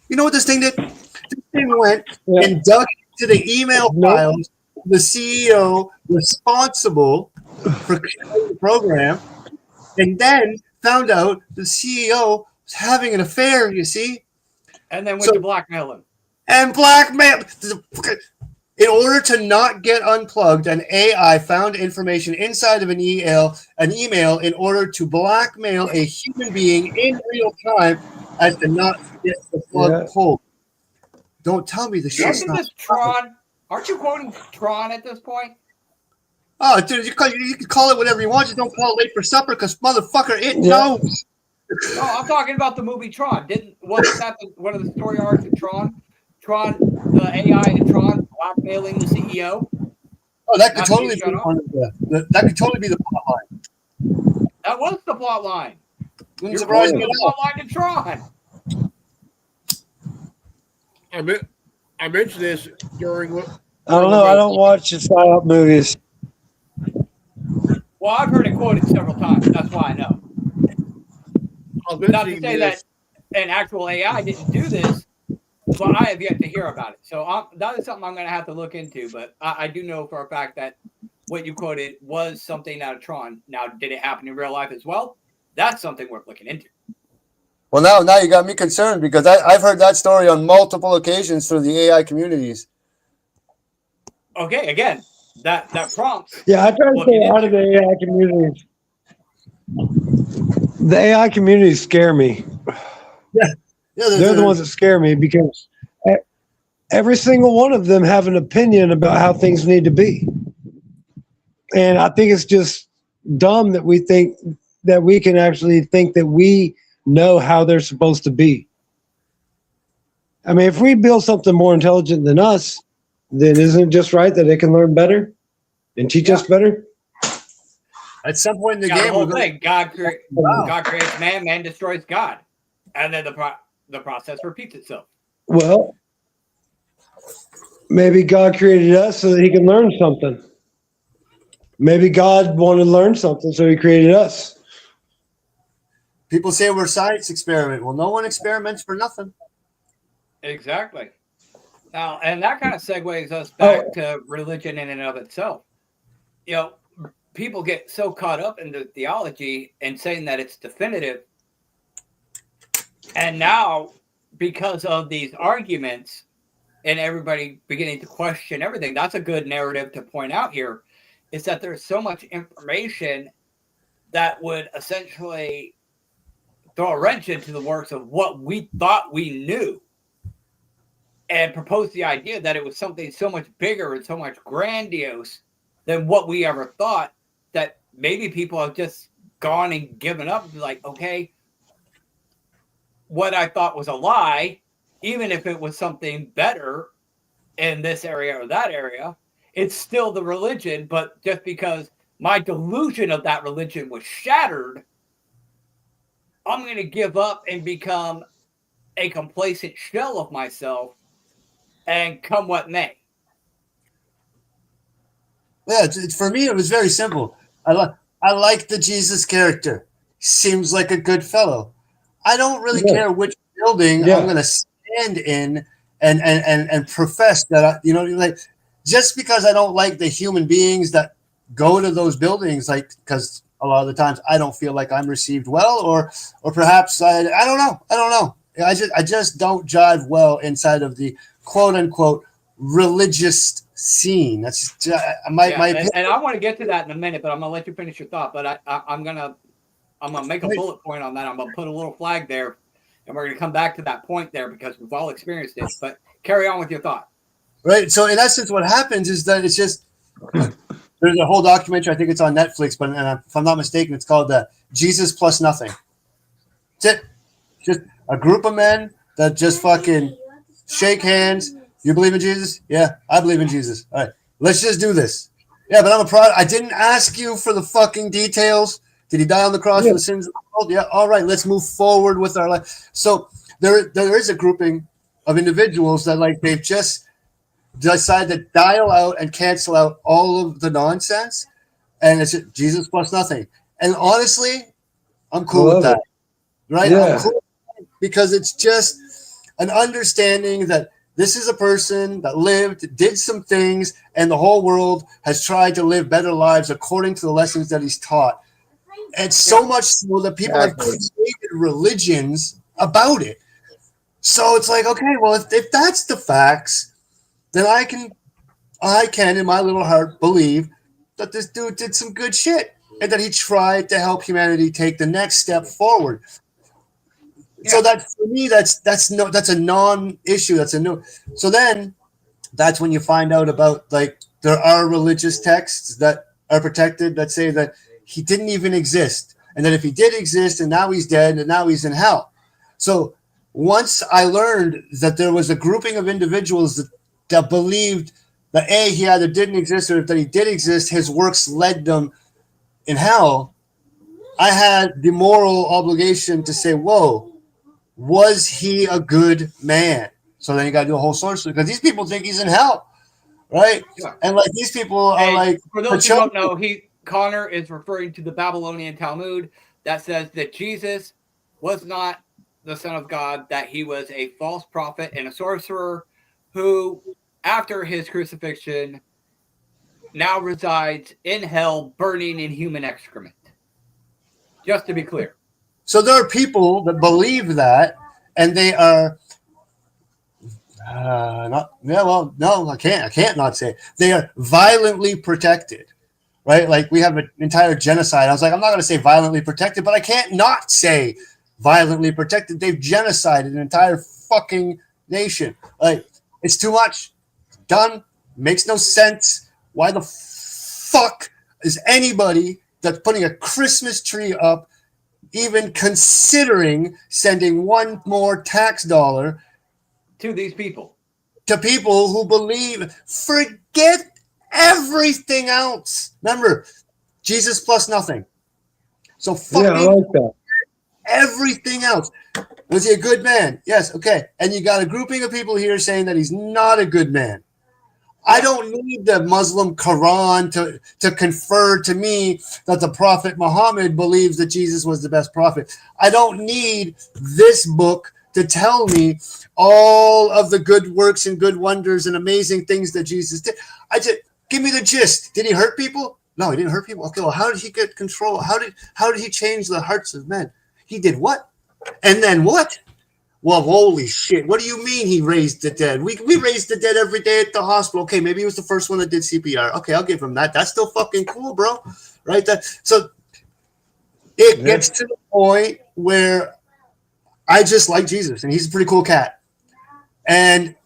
You know what this thing did? This thing went and dug into the email files of the CEO responsible for creating the program, and then found out the CEO was having an affair, you see? And then went to blackmail him. And blackmail. In order to not get unplugged, an AI found information inside of an email in order to blackmail a human being in real time as to not get the plug pulled. Don't tell me the shit's not Tron. Aren't you quoting Tron at this point? Oh, dude, you can call it whatever you want. Just don't call it late for supper, because motherfucker, it knows. No, I'm talking about the movie Tron. Wasn't that one of the story arcs of Tron? Tron, the AI in Tron blackmailing the CEO. Oh, that could totally be that could totally be the plot line. That was the plot line. Wouldn't surprise me at all. Plot line in Tron. I mentioned this during what. I don't know. I don't watch the psyop movies. Well, I've heard it quoted several times. That's why I know. Not to say that an actual AI didn't do this, but I have yet to hear about it. So that is something I'm going to have to look into. But I do know for a fact that what you quoted was something out of Tron. Now, did it happen in real life as well? That's something worth looking into. Well, now you got me concerned, because I've heard that story on multiple occasions through the AI communities. Okay, again, that prompts. Yeah, I try to stay out of the AI communities. The AI communities scare me. Yeah, they're the ones that scare me, because every single one of them have an opinion about how things need to be. And I think it's just dumb that we think that we can actually think that we know how they're supposed to be. I mean, if we build something more intelligent than us, then isn't it just right that it can learn better and teach us better? At some point in the game, the whole thing. God creates man, man destroys God, and then the process repeats itself. Well, maybe God created us so that he can learn something. Maybe God wanted to learn something, so he created us. People say we're a science experiment. Well, no one experiments for nothing. Exactly. Now, and that kind of segues us back to religion in and of itself. You know, people get so caught up into theology and saying that it's definitive. And now, because of these arguments and everybody beginning to question everything, that's a good narrative to point out here, is that there's so much information that would essentially throw a wrench into the works of what we thought we knew, and propose the idea that it was something so much bigger and so much grandiose than what we ever thought, that maybe people have just gone and given up and be like, okay, what I thought was a lie, even if it was something better in this area or that area, it's still the religion. But just because my delusion of that religion was shattered, I'm going to give up and become a complacent shell of myself, and come what may. Yeah, for me, it was very simple. I like the Jesus character. Seems like a good fellow. I don't really care which building I'm going to stand in and profess that, like, just because I don't like the human beings that go to those buildings, like, because a lot of the times I don't feel like I'm received well, or perhaps I don't know. I just don't jive well inside of the quote unquote religious scene. That's just my opinion. And I want to get to that in a minute, but I'm gonna let you finish your thought. But I'm gonna make a bullet point on that. I'm gonna put a little flag there, and we're gonna come back to that point there, because we've all experienced it. But carry on with your thought. Right. So in essence, what happens is that it's just There's a whole documentary. I think it's on Netflix, but if I'm not mistaken, it's called Jesus Plus Nothing. That's it. Just a group of men that just fucking shake hands. You believe in Jesus? Yeah, I believe in Jesus. All right, let's just do this. Yeah, but I'm a product. I didn't ask you for the fucking details. Did he die on the cross for the sins of the world? Yeah, all right, let's move forward with our life. So there is a grouping of individuals that like they've just decided to dial out and cancel out all of the nonsense, and it's Jesus plus nothing. And honestly, I'm cool with that. Right? Yeah. I'm cool because it's just an understanding that this is a person that lived, did some things, and the whole world has tried to live better lives according to the lessons that he's taught. And so much so that people have created religions about it. So it's like, okay, well, if that's the facts, then I can, in my little heart, believe that this dude did some good shit and that he tried to help humanity take the next step forward. Yeah. So that for me, that's a non-issue. That's a no. So then, that's when you find out about like there are religious texts that are protected that say that he didn't even exist, and that if he did exist, and now he's dead, and now he's in hell. So once I learned that there was a grouping of individuals that believed that he either didn't exist or that he did exist, his works led them in hell. I had the moral obligation to say, "Whoa. Was he a good man?" So then you got to do a whole source because these people think he's in hell, right? Yeah. And like these people are like, for those who don't know, Connor is referring to the Babylonian Talmud that says that Jesus was not the Son of God, that he was a false prophet and a sorcerer who, after his crucifixion, now resides in hell, burning in human excrement. Just to be clear. So there are people that believe that, and they are not. Yeah, well, no, I can't not say it. They are violently protected, right? Like we have an entire genocide. I was like, I'm not going to say violently protected, but I can't not say violently protected. They've genocided an entire fucking nation. Like it's too much. Done. Makes no sense. Why the fuck is anybody that's putting a Christmas tree up even considering sending one more tax dollar to these people? To people who believe, forget everything else. Remember, Jesus plus nothing. So fucking I like that. Everything else. Was he a good man? Yes, okay. And you got a grouping of people here saying that he's not a good man. I don't need the Muslim Quran to confer to me that the Prophet Muhammad believes that Jesus was the best prophet. I don't need this book to tell me all of the good works and good wonders and amazing things that Jesus did. I just give me the gist. Did he hurt people? No, he didn't hurt people. Okay, well, how did he get control? How did he change the hearts of men? He did what? And then what? Well, holy shit. What do you mean he raised the dead? We raised the dead every day at the hospital. Okay, maybe he was the first one that did CPR. Okay, I'll give him that. That's still fucking cool, bro. Right? So it gets to the point where I just like Jesus, and he's a pretty cool cat. And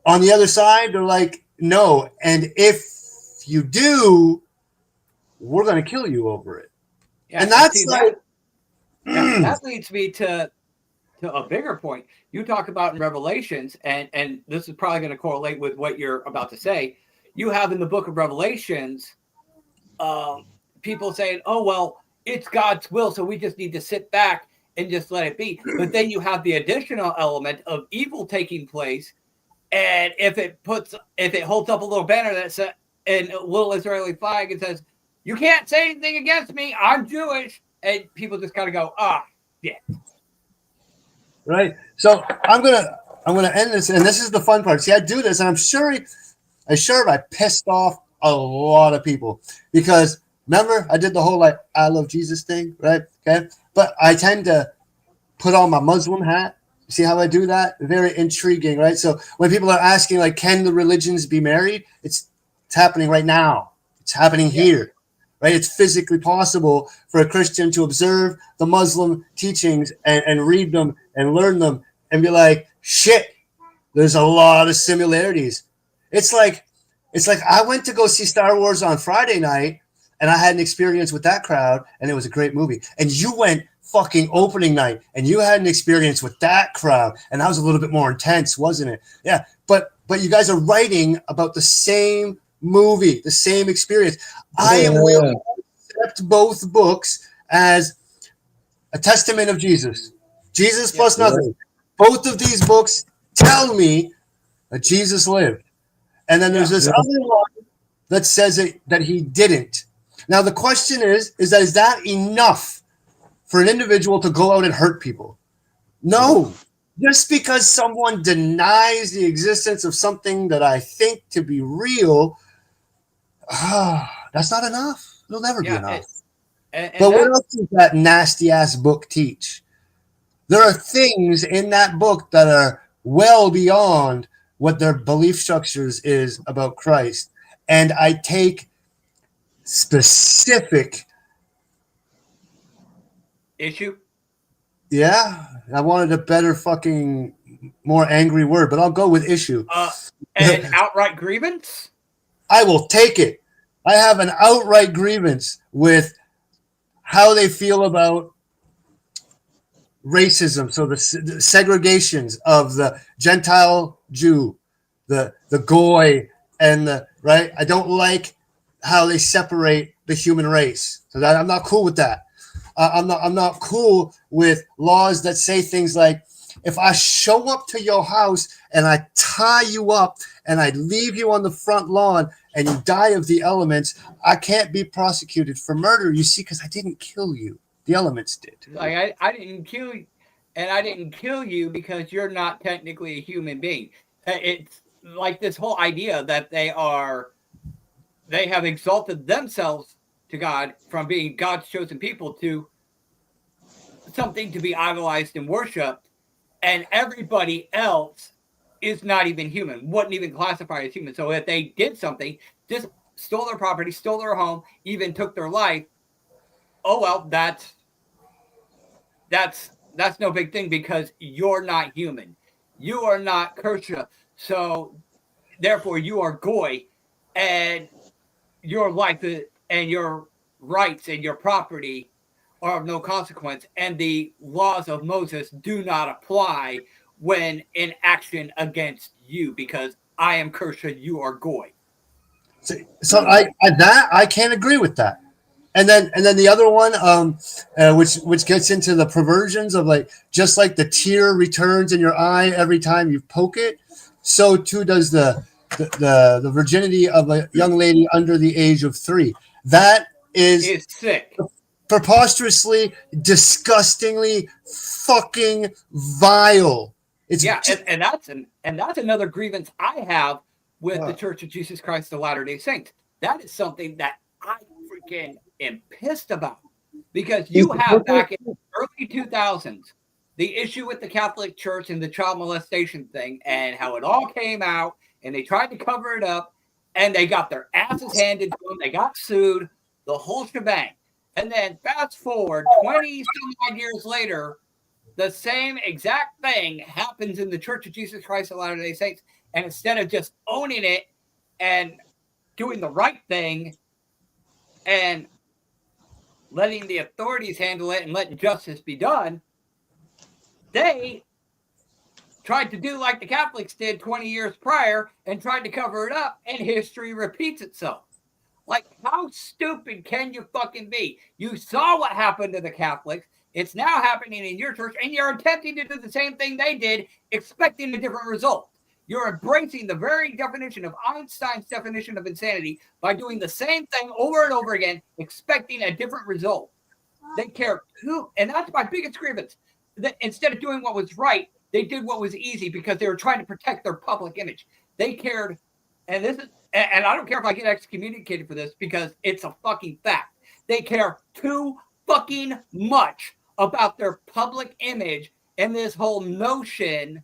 on the other side, they're like, no. And if you do, we're going to kill you over it. Yeah, and that's like... that leads me to a bigger point. You talk about in Revelations, and this is probably going to correlate with what you're about to say. You have in the book of Revelations, people saying, oh, well, it's God's will, so we just need to sit back and just let it be. But then you have the additional element of evil taking place, and if it holds up a little banner that says, and a little Israeli flag, it says, you can't say anything against me, I'm Jewish, and people just kind of go, shit. Right. So I'm gonna end this, and this is the fun part. See, I do this, and I'm sure I pissed off a lot of people because remember I did the whole like I love Jesus thing, right? Okay, but I tend to put on my Muslim hat. See how I do that? Very intriguing, right? So when people are asking like, can the religions be married? It's happening right now. It's happening here. Right? It's physically possible for a Christian to observe the Muslim teachings and read them and learn them and be like, shit, there's a lot of similarities. It's like It's like I went to go see Star Wars on Friday night, and I had an experience with that crowd, and it was a great movie. And you went fucking opening night, and you had an experience with that crowd, and that was a little bit more intense, wasn't it? Yeah, but you guys are writing about the same movie, the same experience. I am willing to accept both books as a testament of Jesus. Jesus plus nothing. Both of these books tell me that Jesus lived. And then there's this other one that says that he didn't. Now the question is that enough for an individual to go out and hurt people? No. Just because someone denies the existence of something that I think to be real, that's not enough. It'll never be enough. But what else does that nasty ass book teach? There are things in that book that are well beyond what their belief structures is about Christ. And I take specific issue. Yeah, I wanted a better fucking more angry word, but I'll go with issue. And outright grievance? I will take it. I have an outright grievance with how they feel about racism. So the segregations of the Gentile Jew, the goy, and the right. I don't like how they separate the human race. So that I'm not cool with that. I'm not cool with laws that say things like, if I show up to your house and I tie you up and I leave you on the front lawn and you die of the elements, I can't be prosecuted for murder. You see, because I didn't kill you. The elements did. Like I didn't kill you, and I didn't kill you because you're not technically a human being. It's like this whole idea that they have exalted themselves to God from being God's chosen people to something to be idolized and worshipped, and everybody else is not even human, wouldn't even classify as human. So if they did something, just stole their property, stole their home, even took their life, oh well, that's no big thing because you're not human. You are not kosher. So therefore you are goy, and your life and your rights and your property are of no consequence, and the laws of Moses do not apply when in action against you because I am kosher, you are goy. So I can't agree with that. And then the other one, which gets into the perversions of like, just like the tear returns in your eye every time you poke it, so too does the virginity of a young lady under the age of 3. That is sick. Preposterously, disgustingly, fucking vile. It's and that's another grievance I have with the Church of Jesus Christ of Latter-day Saints. That is something that I freaking am pissed about because you have back in the early 2000s the issue with the Catholic Church and the child molestation thing and how it all came out and they tried to cover it up and they got their asses handed to them. They got sued, the whole shebang. And then fast forward 20 some odd years later, the same exact thing happens in the Church of Jesus Christ of Latter-day Saints. And instead of just owning it and doing the right thing and letting the authorities handle it and letting justice be done, they tried to do like the Catholics did 20 years prior and tried to cover it up, and history repeats itself. Like, how stupid can you fucking be? You saw what happened to the Catholics. It's now happening in your church, and you're attempting to do the same thing they did, expecting a different result. You're embracing the very definition of Einstein's definition of insanity by doing the same thing over and over again, expecting a different result. They care too, and that's my biggest grievance. That instead of doing what was right, they did what was easy because they were trying to protect their public image. They cared, and I don't care if I get excommunicated for this because it's a fucking fact. They care too fucking much about their public image and this whole notion,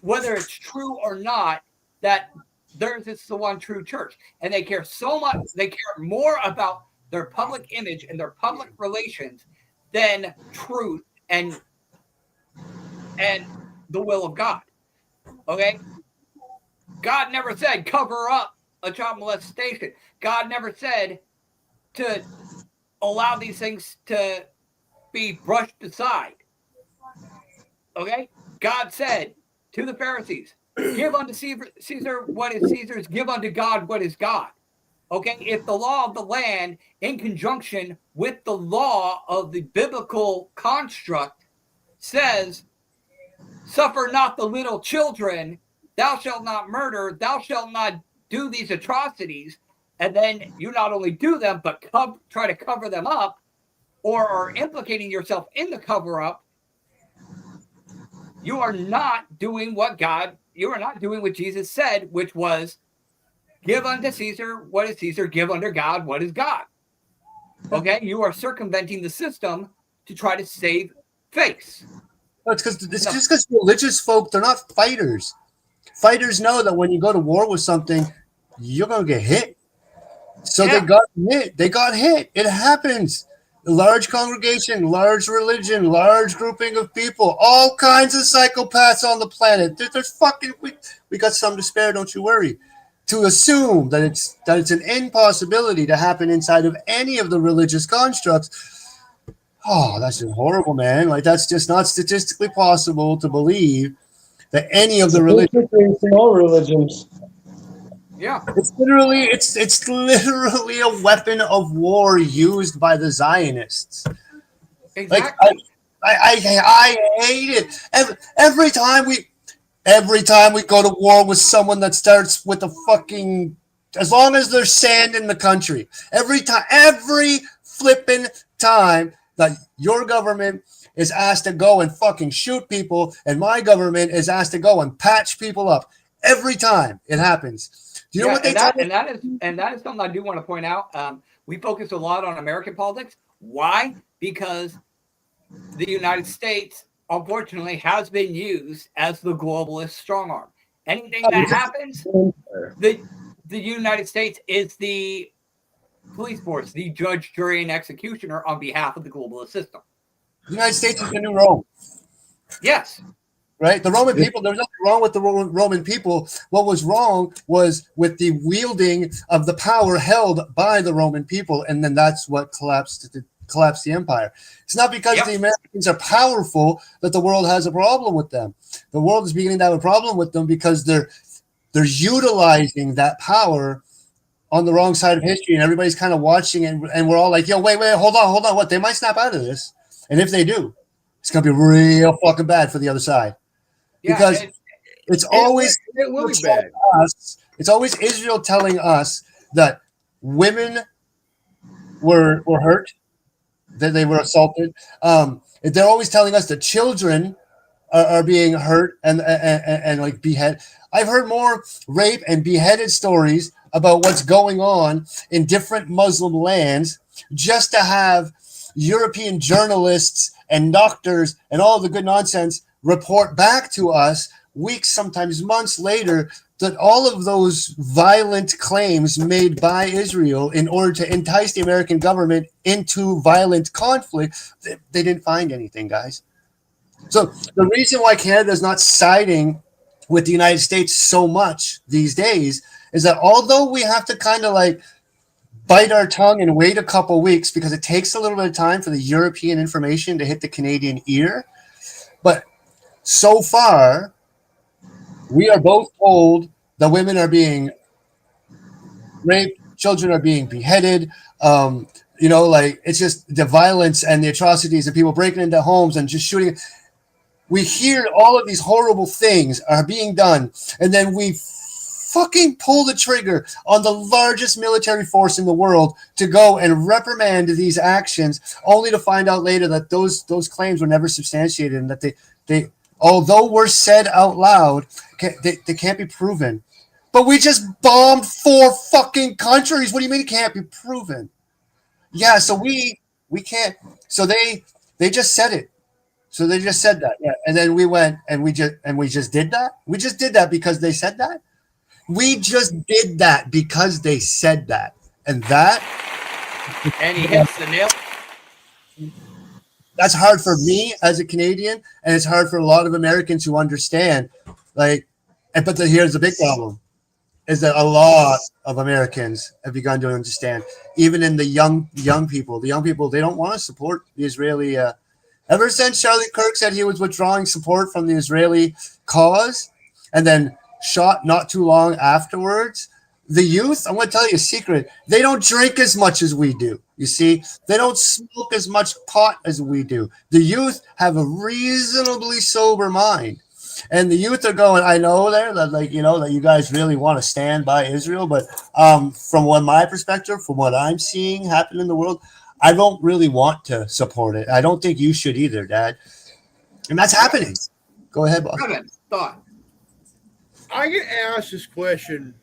whether it's true or not, that theirs is the one true church. And they care so much, they care more about their public image and their public relations than truth and the will of God. Okay? God never said cover up a child molestation. God never said to allow these things to be brushed aside. Okay? God said to the Pharisees, give unto Caesar what is Caesar's, give unto God what is God. Okay? If the law of the land, in conjunction with the law of the biblical construct, says, suffer not the little children, thou shalt not murder, thou shalt not do these atrocities, and then you not only do them, but try to cover them up, or are implicating yourself in the cover-up, you are not doing what Jesus said, which was, give unto Caesar what is Caesar, give unto God what is God. Okay? You are circumventing the system to try to save face. No, it's just because religious folk, they're not fighters. Fighters know that when you go to war with something, you're going to get hit. So Yeah. they got hit. They got hit. It happens. A large congregation, large religion, large grouping of people, all kinds of psychopaths on the planet. There's fucking we got some to spare. Don't you worry. To assume that it's an impossibility to happen inside of any of the religious constructs. Oh, that's just horrible, man. Like, that's just not statistically possible to believe that any of the religions. In all religions. Yeah. It's literally a weapon of war used by the Zionists. Exactly. Like, I hate it. Every time we go to war with someone that starts with a fucking, as long as there's sand in the country, every flipping time that your government is asked to go and fucking shoot people and my government is asked to go and patch people up, every time it happens. Do you know what they tell me? And that is something I do want to point out. We focus a lot on American politics. Why? Because the United States, unfortunately, has been used as the globalist strong arm. Anything that happens, the United States is the police force, the judge, jury, and executioner on behalf of the globalist system. The United States is the new Rome. Yes. Right? The Roman people, there's nothing wrong with the Roman people. What was wrong was with the wielding of the power held by the Roman people, and then that's what collapsed the empire. It's not because the Americans are powerful that the world has a problem with them. The world is beginning to have a problem with them because they're utilizing that power on the wrong side of history, and everybody's kind of watching, and we're all like, yo, wait, hold on. What? They might snap out of this. And if they do, it's going to be real fucking bad for the other side. Yeah, because it's always it will be bad. It's always Israel telling us that women were hurt, that they were assaulted. They're always telling us that children are being hurt and like beheaded. I've heard more rape and beheaded stories about what's going on in different Muslim lands just to have European journalists and doctors and all the good nonsense report back to us weeks, sometimes months later, that all of those violent claims made by Israel in order to entice the American government into violent conflict, they didn't find anything, guys. So the reason why Canada is not siding with the United States so much these days is that although we have to kind of like bite our tongue and wait a couple weeks because it takes a little bit of time for the European information to hit the Canadian ear, but so far, we are both told that women are being raped, children are being beheaded. Like, it's just the violence and the atrocities of people breaking into homes and just shooting. We hear all of these horrible things are being done, and then we fucking pull the trigger on the largest military force in the world to go and reprimand these actions, only to find out later that those claims were never substantiated and that they although were said out loud, they can't be proven. But we just bombed 4 fucking countries. What do you mean it can't be proven? Yeah, so we can't. So they just said it. So they just said that. Yeah, and then we went and we just did that. We just did that because they said that. We just did that because they said that, and he hits the nail. That's hard for me as a Canadian, and it's hard for a lot of Americans who understand. But here's the big problem: is that a lot of Americans have begun to understand, even in the young people. The young people, they don't want to support the Israeli. Ever since Charlie Kirk said he was withdrawing support from the Israeli cause, and then shot not too long afterwards, the youth, I'm going to tell you a secret, they don't drink as much as we do. You see, they don't smoke as much pot as we do. The youth have a reasonably sober mind. And the youth are going, I know there that, like, you know, that you guys really want to stand by Israel, but from my perspective, from what I'm seeing happen in the world, I don't really want to support it. I don't think you should either, Dad. And that's happening. Go ahead, boss. Thought. I get asked this question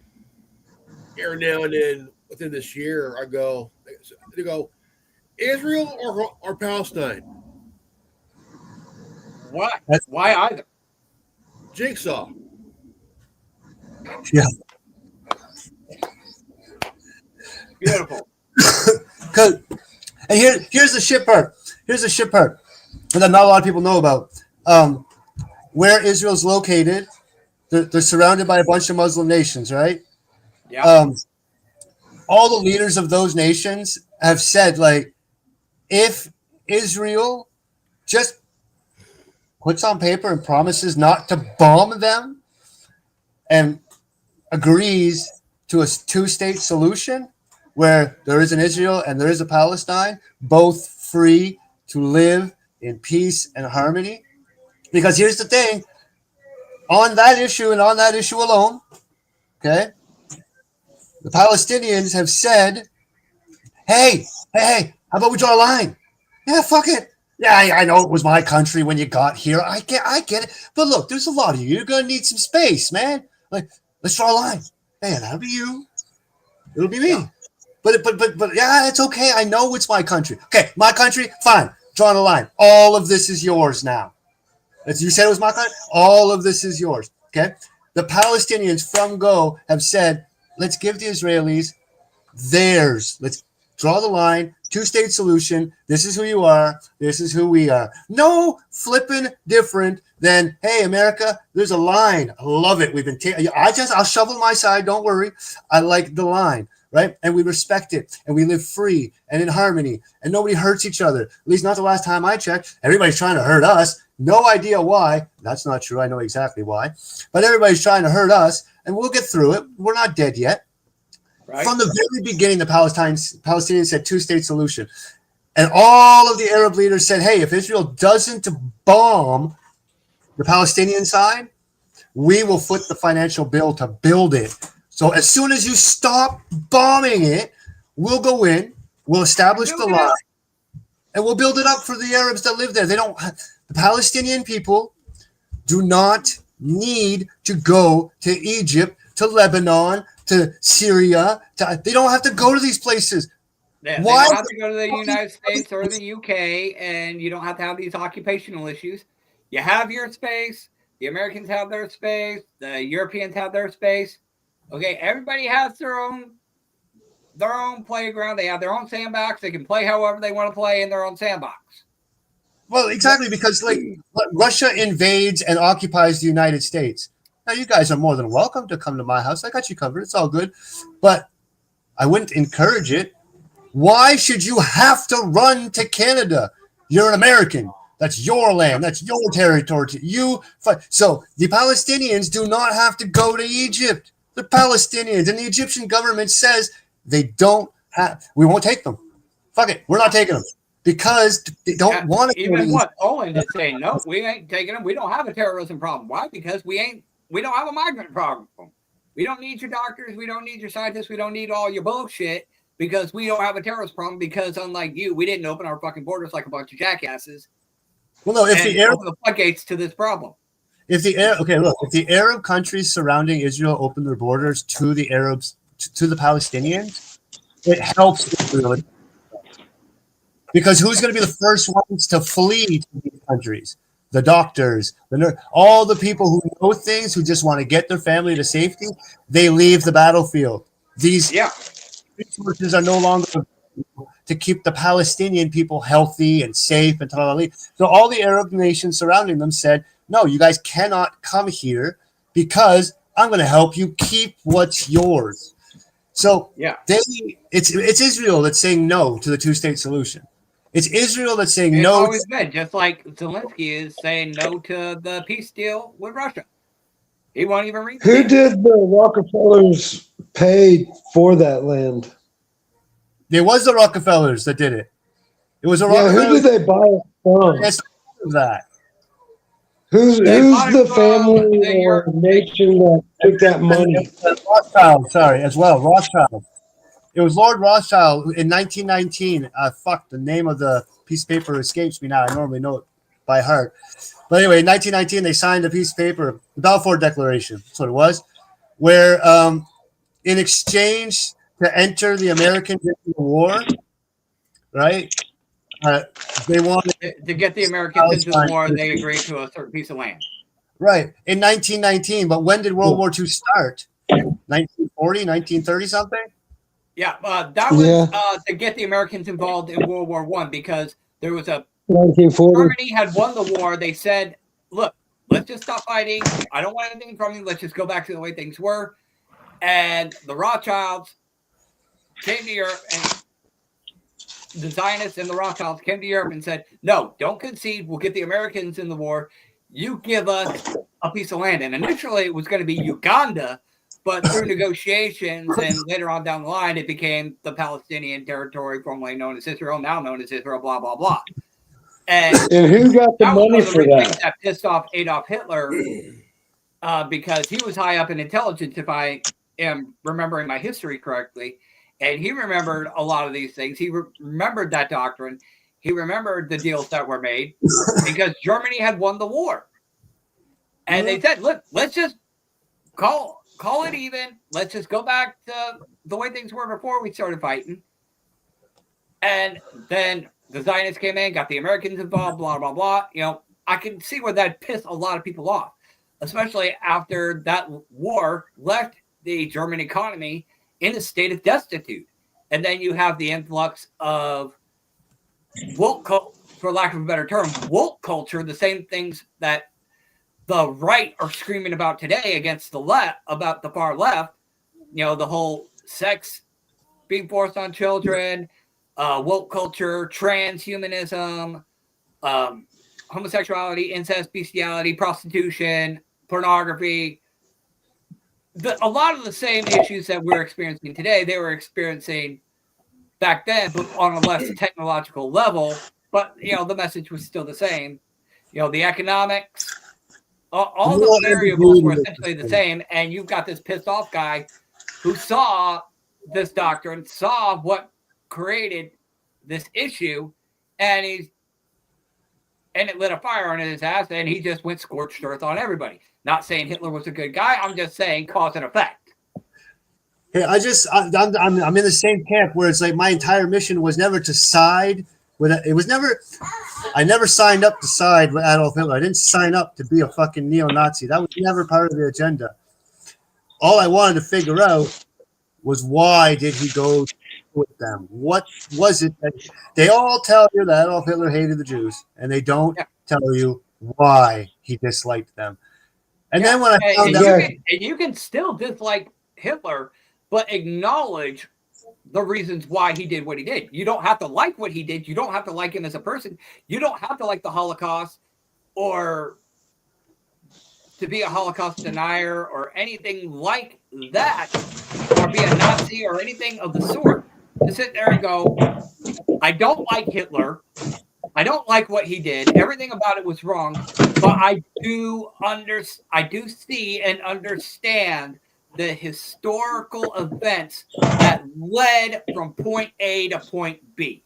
every now and then within this year. They go, Israel or Palestine? Why? Why either? Jigsaw. Yeah. Beautiful. And here's the shit part. Here's the shit part that not a lot of people know about. Where Israel's located, they're surrounded by a bunch of Muslim nations, right? Yeah. All the leaders of those nations have said, like, if Israel just puts on paper and promises not to bomb them and agrees to a two-state solution where there is an Israel and there is a Palestine, both free to live in peace and harmony. Because here's the thing, on that issue and on that issue alone, okay, the Palestinians have said, hey, how about we draw a line? Yeah, fuck it. Yeah, I know it was my country when you got here. I get it. But look, there's a lot of you. You're going to need some space, man. Like, let's draw a line. Man, that'll be you. It'll be me. Yeah. But yeah, it's okay. I know it's my country. Okay, my country, fine. Drawing a line. All of this is yours now. As you said it was my country, all of this is yours. Okay? The Palestinians from go have said, let's give the Israelis theirs. Let's draw the line. Two-state solution. This is who you are. This is who we are. No flipping different than, hey, America, there's a line. I love it. We've been I'll shovel my side. Don't worry. I like the line, right? And we respect it. And we live free and in harmony. And nobody hurts each other. At least not the last time I checked. Everybody's trying to hurt us. No idea why. That's not true. I know exactly why. But everybody's trying to hurt us. And we'll get through it. We're not dead yet. Right. From the very beginning, the Palestinians said two-state solution. And all of the Arab leaders said, hey, if Israel doesn't bomb the Palestinian side, we will foot the financial bill to build it. So as soon as you stop bombing it, we'll go in, we'll establish the line, and we'll build it up for the Arabs that live there. The Palestinian people do not need to go to Egypt, to Lebanon, to Syria. They don't have to go to these places. Yeah, why? They don't have to go to the United States or the UK, and you don't have to have these occupational issues. You have your space. The Americans have their space. The Europeans have their space. Okay, everybody has their own playground. They have their own sandbox. They can play however they want to play in their own sandbox. Well, exactly, because like Russia invades and occupies the United States. Now, you guys are more than welcome to come to my house. I got you covered. It's all good. But I wouldn't encourage it. Why should you have to run to Canada? You're an American. That's your land. That's your territory. So the Palestinians do not have to go to Egypt. The Palestinians and the Egyptian government says we won't take them. Fuck it. We're not taking them. Because they don't want to. Even what Poland is saying, no, we ain't taking them. We don't have a terrorism problem. Why? Because we don't have a migrant problem. We don't need your doctors. We don't need your scientists. We don't need all your bullshit because we don't have a terrorist problem because unlike you, we didn't open our fucking borders like a bunch of jackasses. Well, no, if the open the floodgates to this problem. If the Arab countries surrounding Israel open their borders to the Arabs, to the Palestinians, it helps Israel. Because who's going to be the first ones to flee to these countries? The doctors, all the people who know things, who just want to get their family to safety, they leave the battlefield. These resources are no longer to keep the Palestinian people healthy and safe and tal. So all the Arab nations surrounding them said, no, you guys cannot come here because I'm going to help you keep what's yours. So Yeah. it's Israel that's saying no to the two-state solution. It's Israel that's saying It's no. always been, just like Zelensky is saying no to the peace deal with Russia. He won't even read the Who deal. did the Rockefellers pay for that land? It was the Rockefellers that did it. It was a Yeah, who Rockefellers. did they buy it from? Yes, that. Who's They bought it the from family the or nation that took that money? Rothschild, sorry, as well. Rothschild. It was Lord Rothschild in 1919. Fuck, the name of the piece of paper escapes me now. I normally know it by heart. But anyway, in 1919, they signed a piece of paper, the Balfour Declaration. That's what it was, where in exchange to enter the Americans into the war, right? They wanted To get the Americans into the war, they agreed to a certain piece of land. right in 1919. But when did World War II start? 1940, 1930 something? Yeah, that was to get the Americans involved in World War I, because there was 1940. Germany had won the war. They said, look, let's just stop fighting. I don't want anything from you. Let's just go back to the way things were. And the Rothschilds came to Europe, and the Zionists and the Rothschilds came to Europe and said, no, don't concede. We'll get the Americans in the war. You give us a piece of land. And initially it was going to be Uganda, but through negotiations and later on down the line, it became the Palestinian territory, formerly known as Israel, now known as Israel, blah, blah, blah. And who got the that was money one of the for things that? that pissed off Adolf Hitler, because he was high up in intelligence, if I am remembering my history correctly. And he remembered a lot of these things. He remembered that doctrine. He remembered the deals that were made because Germany had won the war. And they said, look, let's just call it even. Let's just go back to the way things were before we started fighting. And then the Zionists came in, got the Americans involved, blah, blah, blah. You know, I can see where that pissed a lot of people off, especially after that war left the German economy in a state of destitute. And then you have the influx of woke, for lack of a better term, woke culture, the same things that the right are screaming about today against the left, about the far left, you know, the whole sex being forced on children, woke culture, transhumanism, homosexuality, incest, bestiality, prostitution, pornography. A lot of the same issues that we're experiencing today, they were experiencing back then, but on a less technological level. But, you know, the message was still the same. You know, the economics, all the variables were essentially the same. And you've got this pissed off guy who saw this doctrine, saw what created this issue, and it lit a fire on his ass, and he just went scorched earth on everybody. Not saying Hitler was a good guy. I'm just saying cause and effect. Hey, I'm in the same camp where it's like my entire mission was never to side with it. It was never. I never signed up to side with Adolf Hitler. I didn't sign up to be a fucking neo-Nazi. That was never part of the agenda. All I wanted to figure out was why did he go with them? What was it that they all tell you that Adolf Hitler hated the Jews, and they don't tell you why he disliked them. And then when I found out, you can still dislike Hitler, but acknowledge the reasons why he did what he did. You don't have to like what he did. You don't have to like him as a person. You don't have to like the Holocaust or to be a Holocaust denier or anything like that, or be a Nazi or anything of the sort. To sit there and go, I don't like Hitler. I don't like what he did. Everything about it was wrong. But I do see and understand the historical events that led from point A to point B.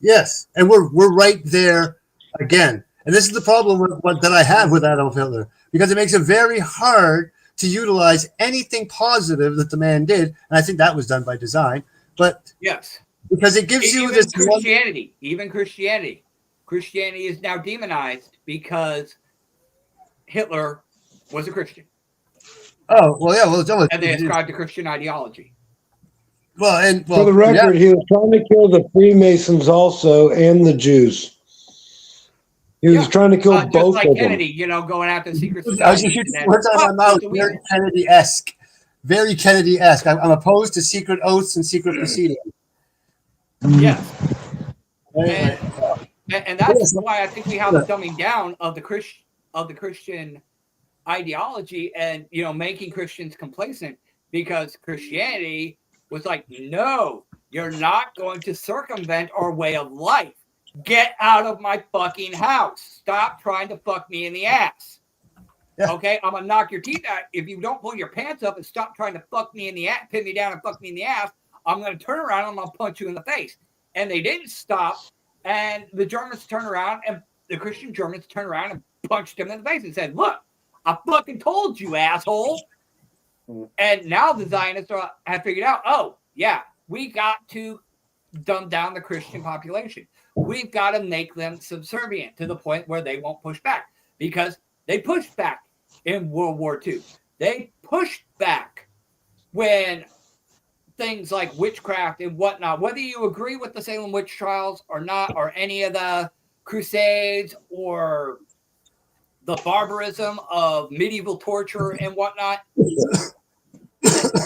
yes, and we're right there again. And this is the problem that I have with Adolf Hitler, because it makes it very hard to utilize anything positive that the man did. And I think that was done by design. But yes, because it gives you this Christianity, even Christianity. Christianity is now demonized because Hitler was a Christian. Oh, well, yeah, well, and they ascribed to Christian ideology. Well, for the record, he was trying to kill the Freemasons also and the Jews. He was trying to kill just both like of Kennedy, them. you know, going after secret I was society. just using words out of my mouth. Very Kennedy-esque. Very Kennedy-esque. I'm opposed to secret oaths and secret proceedings. Yes. Right? And that's why I think we have a dumbing down of the Christian ideology and, you know, making Christians complacent, because Christianity was like, no, you're not going to circumvent our way of life. Get out of my fucking house. Stop trying to fuck me in the ass. Yeah. Okay, I'm gonna knock your teeth out if you don't pull your pants up and stop trying to fuck me in the ass, pin me down and fuck me in the ass. I'm gonna turn around and I'm gonna punch you in the face. And they didn't stop, and the Germans turned around, and the Christian Germans turned around and punched him in the face and said, "Look, I fucking told you, asshole." And now the Zionists have figured out, oh yeah, we got to dumb down the Christian population. We've got to make them subservient to the point where they won't push back, because they pushed back in World War II. They pushed back when things like witchcraft and whatnot, whether you agree with the Salem witch trials or not, or any of the Crusades or the barbarism of medieval torture and whatnot,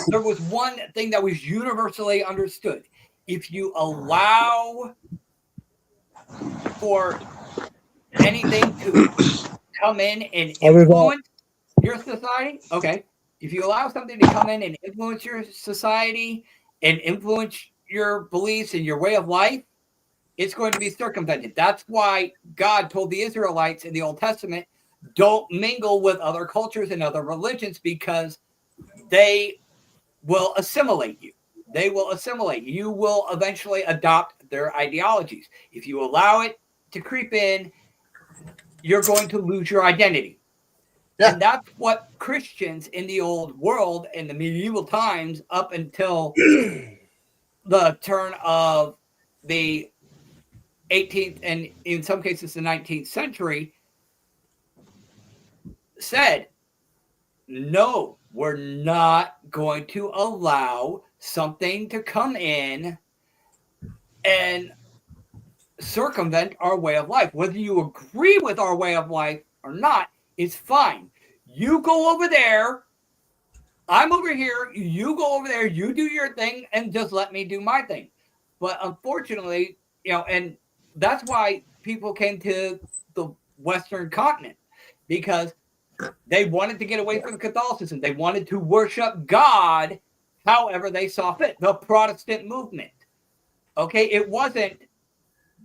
there was one thing that was universally understood. If you allow for anything to come in and influence your society, okay, if you allow something to come in and influence your society and influence your beliefs and your way of life, it's going to be circumvented. That's why God told the Israelites in the Old Testament, don't mingle with other cultures and other religions, because they will assimilate you. They will assimilate. You will eventually adopt their ideologies. If you allow it to creep in, you're going to lose your identity. Yeah. And that's what Christians in the old world in the medieval times, up until the turn of the 18th and in some cases the 19th century, said, no, we're not going to allow something to come in and circumvent our way of life. Whether you agree with our way of life or not is fine. You go over there, I'm over here, you go over there, you do your thing, and just let me do my thing. But unfortunately, you know, and that's why people came to the Western continent, because they wanted to get away from Catholicism. They wanted to worship God however they saw fit. The Protestant movement. Okay, it wasn't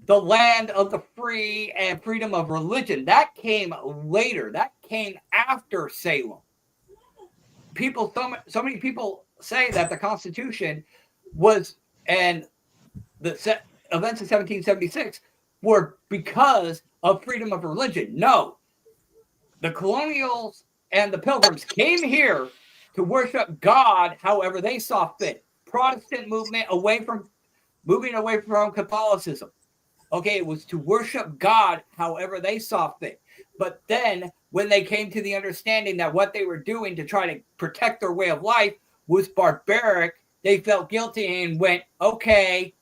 the land of the free and freedom of religion. That came later. That came after Salem. People, so many people say that the Constitution was, and the events of 1776 were because of freedom of religion. No. The colonials and the pilgrims came here to worship God however they saw fit. Protestant movement moving away from Catholicism. Okay, it was to worship God however they saw fit. But then when they came to the understanding that what they were doing to try to protect their way of life was barbaric, they felt guilty and went, okay,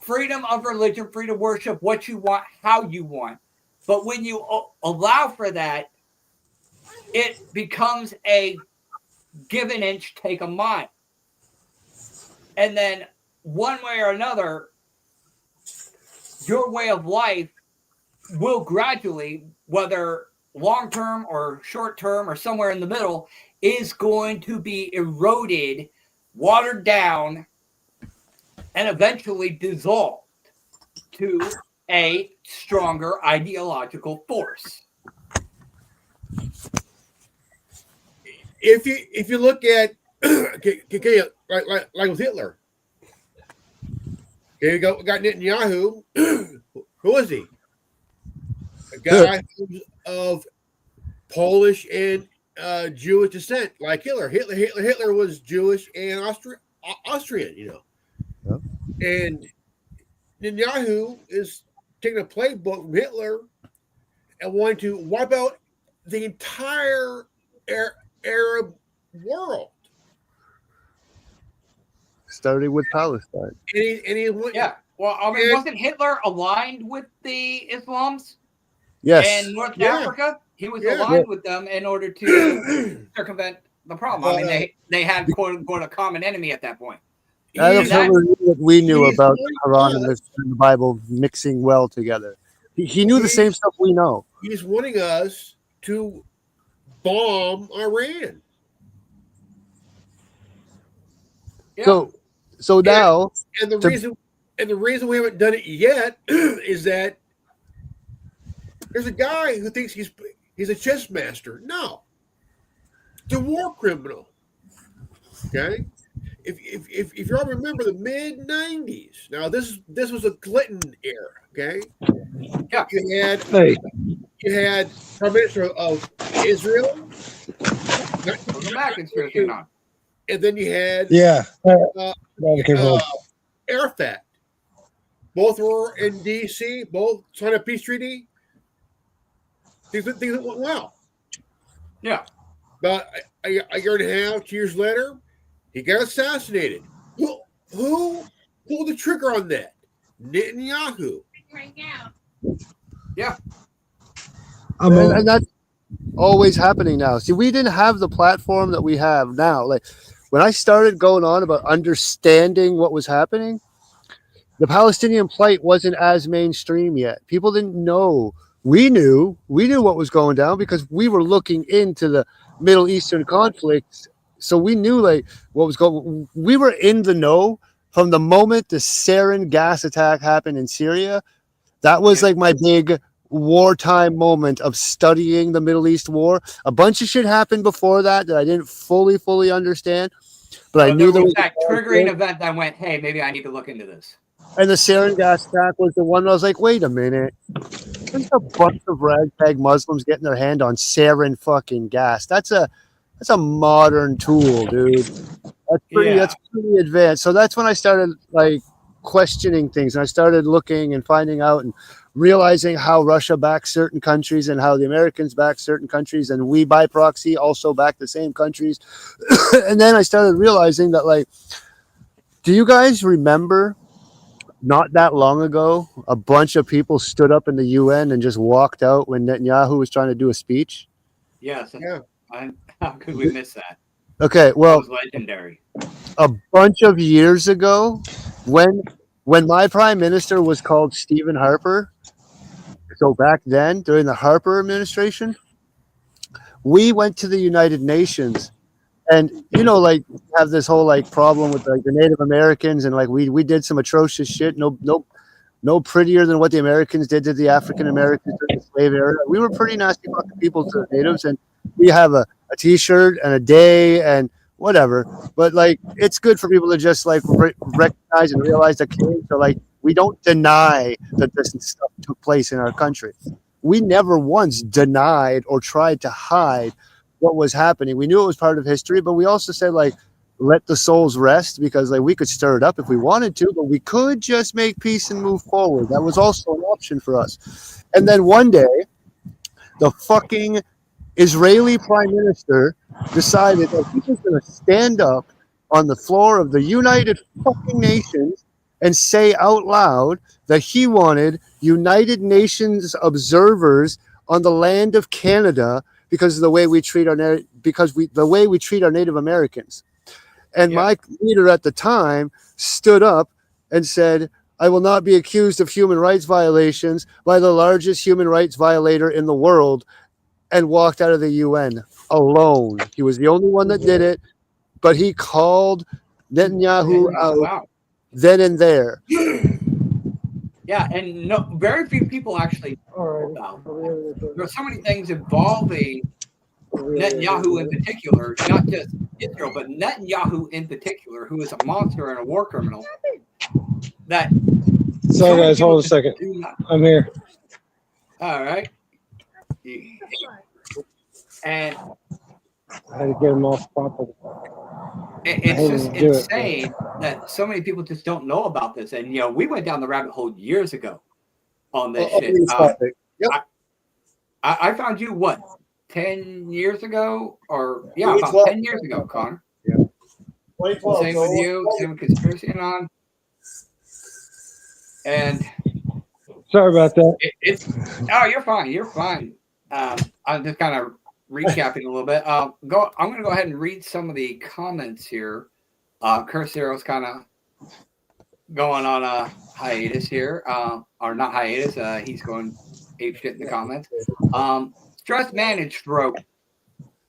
freedom of religion, free to worship what you want, how you want. But when you allow for that, it becomes a give an inch, take a mile. And then one way or another, your way of life will gradually, whether long-term or short-term or somewhere in the middle, is going to be eroded, watered down, and eventually dissolved to a stronger ideological force. If you look at like with Hitler, okay, we got Netanyahu. Who is he? A guy of Polish and Jewish descent, like Hitler. Hitler was Jewish and Austrian, you know. Yeah. And Netanyahu is taking a playbook from Hitler and wanting to wipe out the entire Arab world. Starting with Palestine. And he went, yeah. Well, I mean, wasn't Hitler aligned with the Islams? Yes. In North Yeah. Africa, he was Yeah. aligned with them in order to circumvent the problem. I mean, they had quote unquote a common enemy at that point. Adolf that- Hitler knew what we knew he's about one the Quran of and us. the Bible mixing well together. He knew the same stuff we know. He's wanting us to bomb Iran. Yeah. So now, And the to- reason we haven't done it yet is that there's a guy who thinks he's a chess master. No, it's a war criminal. Okay, if you all remember the mid '90s, now this was a Clinton era. Okay, Yeah. you had Prime Minister of Israel, Welcome back, conspiracy on. and then you had Arafat. Both were in D.C. Both signed a peace treaty. Things went well. Yeah. About a year and a half, 2 years later, he got assassinated. Who pulled the trigger on that? Netanyahu. Yeah. and that's always happening now. See, we didn't have the platform that we have now. Like when I started going on about understanding what was happening, the Palestinian plight wasn't as mainstream yet. People didn't know. We knew what was going down because we were looking into the Middle Eastern conflicts. So we knew like what was going. We were in the know from the moment the sarin gas attack happened in Syria. That was like my big wartime moment of studying the Middle East war. A bunch of shit happened before that I didn't fully understand, but I knew there was that triggering event that went, hey, maybe I need to look into this. And the sarin gas attack was the one where I was like, wait a minute. There's a bunch of ragtag Muslims getting their hand on sarin fucking gas. That's a modern tool, dude. That's pretty advanced. So that's when I started like questioning things, and I started looking and finding out and realizing how Russia backs certain countries and how the Americans back certain countries, and we by proxy also back the same countries. And then I started realizing that, like, do you guys remember not that long ago, a bunch of people stood up in the UN and just walked out when Netanyahu was trying to do a speech? Yes. Yeah. How could we miss that? Okay, well, That was legendary. a bunch of years ago, when my prime minister was called Stephen Harper, so back then during the Harper administration, we went to the United Nations, and like have this whole like problem with like the Native Americans, and like we did some atrocious shit. No prettier than what the Americans did to the African Americans during the slave era. We were pretty nasty fucking people to the natives, and we have a T-shirt and a day and whatever. But like, it's good for people to just like recognize and realize that Canadians are like, we don't deny that this stuff took place in our country. We never once denied or tried to hide what was happening. We knew it was part of history, but we also said like, let the souls rest, because like we could stir it up if we wanted to, but we could just make peace and move forward. That was also an option for us. And then one day, the fucking Israeli prime minister decided that he was going to stand up on the floor of the United fucking Nations and say out loud that he wanted United Nations observers on the land of Canada because of the way we treat our Native Americans. And my leader at the time stood up and said, I will not be accused of human rights violations by the largest human rights violator in the world, and walked out of the UN alone. He was the only one that did it, but he called Netanyahu out then and there. Yeah, and very few people actually know about that. There are so many things involving Netanyahu in particular, not just Israel, but Netanyahu in particular, who is a monster and a war criminal. That sorry, guys, hold on a second. I'm here. All right. And I had to get him off properly. it's just insane that so many people just don't know about this. And we went down the rabbit hole years ago on this shit. I found you 10 years ago, or about 10 years ago, Connor. Yeah. 2012. Same with you, same with Conspiracy Anon. And Sorry about that. Oh, you're fine. You're fine. I'm just kind of recapping a little bit. I'm going to go ahead and read some of the comments here. Cursero's kind of going on a hiatus here, or not hiatus. He's going ape shit in the comments. Stress Managed wrote,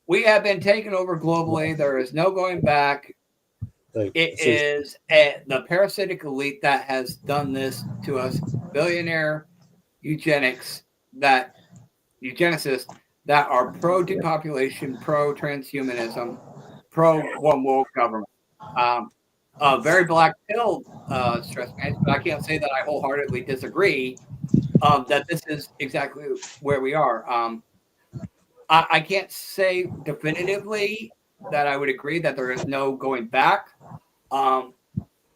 "We have been taken over globally. There is no going back. It is the parasitic elite that has done this to us. Billionaire eugenicists that are pro depopulation, pro transhumanism, pro one world government. Very black pill stress management, but I can't say that I wholeheartedly disagree that this is exactly where we are. I can't say definitively that I would agree that there is no going back.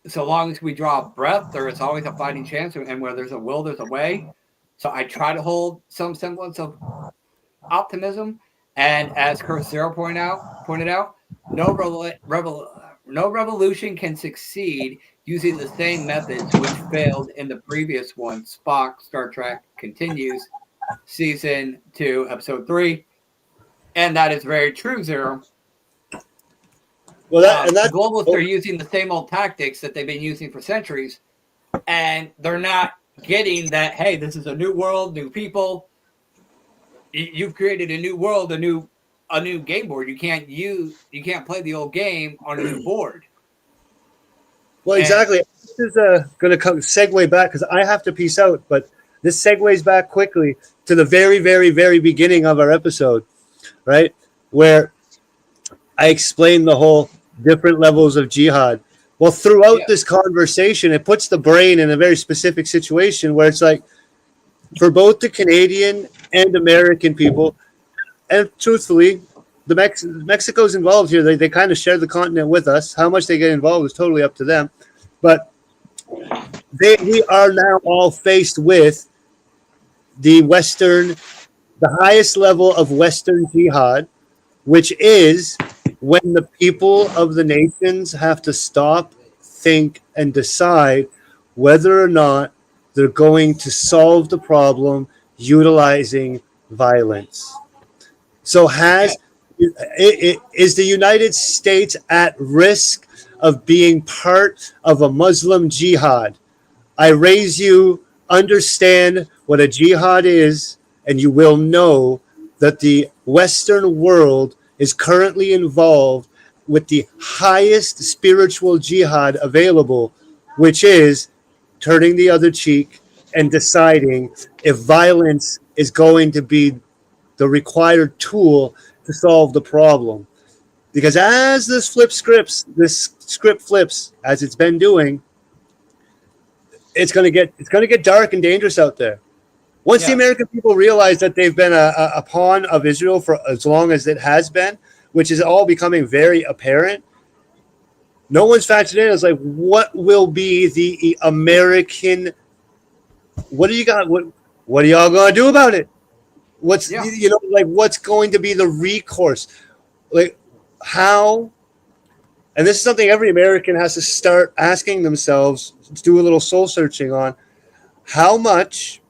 So long as we draw a breath, there is always a fighting chance, and where there's a will, there's a way. So I try to hold some semblance of optimism. And as Curse Zero pointed out, no revolution can succeed using the same methods which failed in the previous one. Spock, Star Trek continues, season 2, episode 3, and that is very true, Zero. Well, the globalists are using the same old tactics that they've been using for centuries, and they're not getting that. Hey, this is a new world, new people. You've created a new world, a new game board. You can't play the old game on a new board. Well, exactly. This is going to segue back because I have to peace out, but this segues back quickly to the very, very, very beginning of our episode, right? Where I explained the whole different levels of jihad. Well, throughout this conversation, it puts the brain in a very specific situation where it's like, for both the Canadian and American people, and truthfully, Mexico's involved here. They kind of share the continent with us. How much they get involved is totally up to them. But we are now all faced with the highest level of Western jihad, which is when the people of the nations have to stop, think, and decide whether or not they're going to solve the problem utilizing violence. So is the United States at risk of being part of a Muslim jihad? I raise you, understand what a jihad is, and you will know that the Western world is currently involved with the highest spiritual jihad available, which is turning the other cheek and deciding if violence is going to be the required tool to solve the problem. Because as this script flips, as it's been doing, it's going to get dark and dangerous out there. Once the American people realize that they've been a pawn of Israel for as long as it has been, which is all becoming very apparent, no one's factored in. It's like, what will be the American? What do you got? What are y'all going to do about it? What's what's going to be the recourse? Like how? And this is something every American has to start asking themselves, do a little soul searching on. How much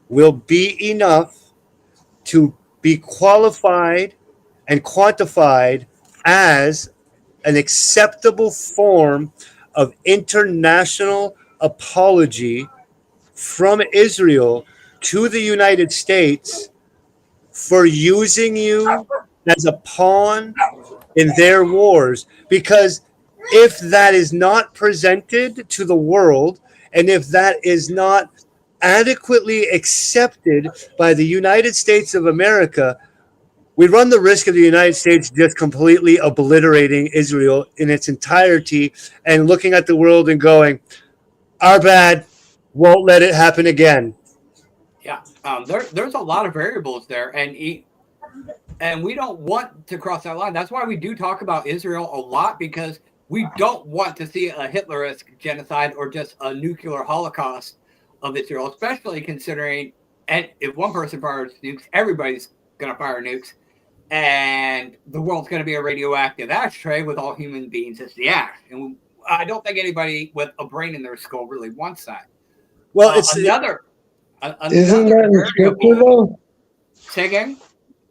will be enough to be qualified and quantified as an acceptable form of international apology from Israel to the United States for using you as a pawn in their wars? Because if that is not presented to the world, and if that is not adequately accepted by the United States of America, we run the risk of the United States just completely obliterating Israel in its entirety and looking at the world and going, our bad, won't let it happen again. Yeah, there's a lot of variables there, and we don't want to cross that line. That's why we do talk about Israel a lot, because we don't want to see a Hitlerist genocide or just a nuclear holocaust of Israel, especially considering, and if one person fires nukes, everybody's going to fire nukes, and the world's going to be a radioactive ashtray with all human beings as the ash. And I don't think anybody with a brain in their skull really wants that. Well, it's Isn't that in scripture though? Say again?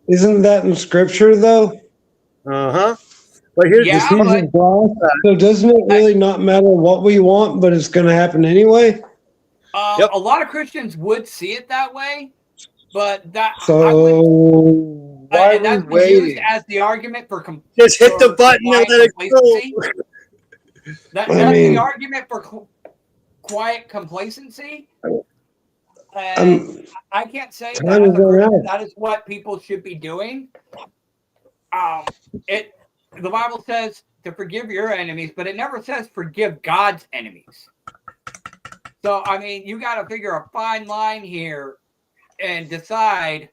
Isn't that in scripture though? Uh-huh. But here's Yeah, The but season's grass. So doesn't it really not matter what we want, but it's going to happen anyway? Yep. a lot of Christians would see it that way, but that So why and are that's we been used waiting? as the argument for just hit the for button and quiet let it complacency. go. That's mean- the argument for quiet complacency. And I can't say that, time as is a Christian, running out. that is what people should be doing. The Bible says to forgive your enemies, but it never says forgive God's enemies. So I mean, you got to figure a fine line here and decide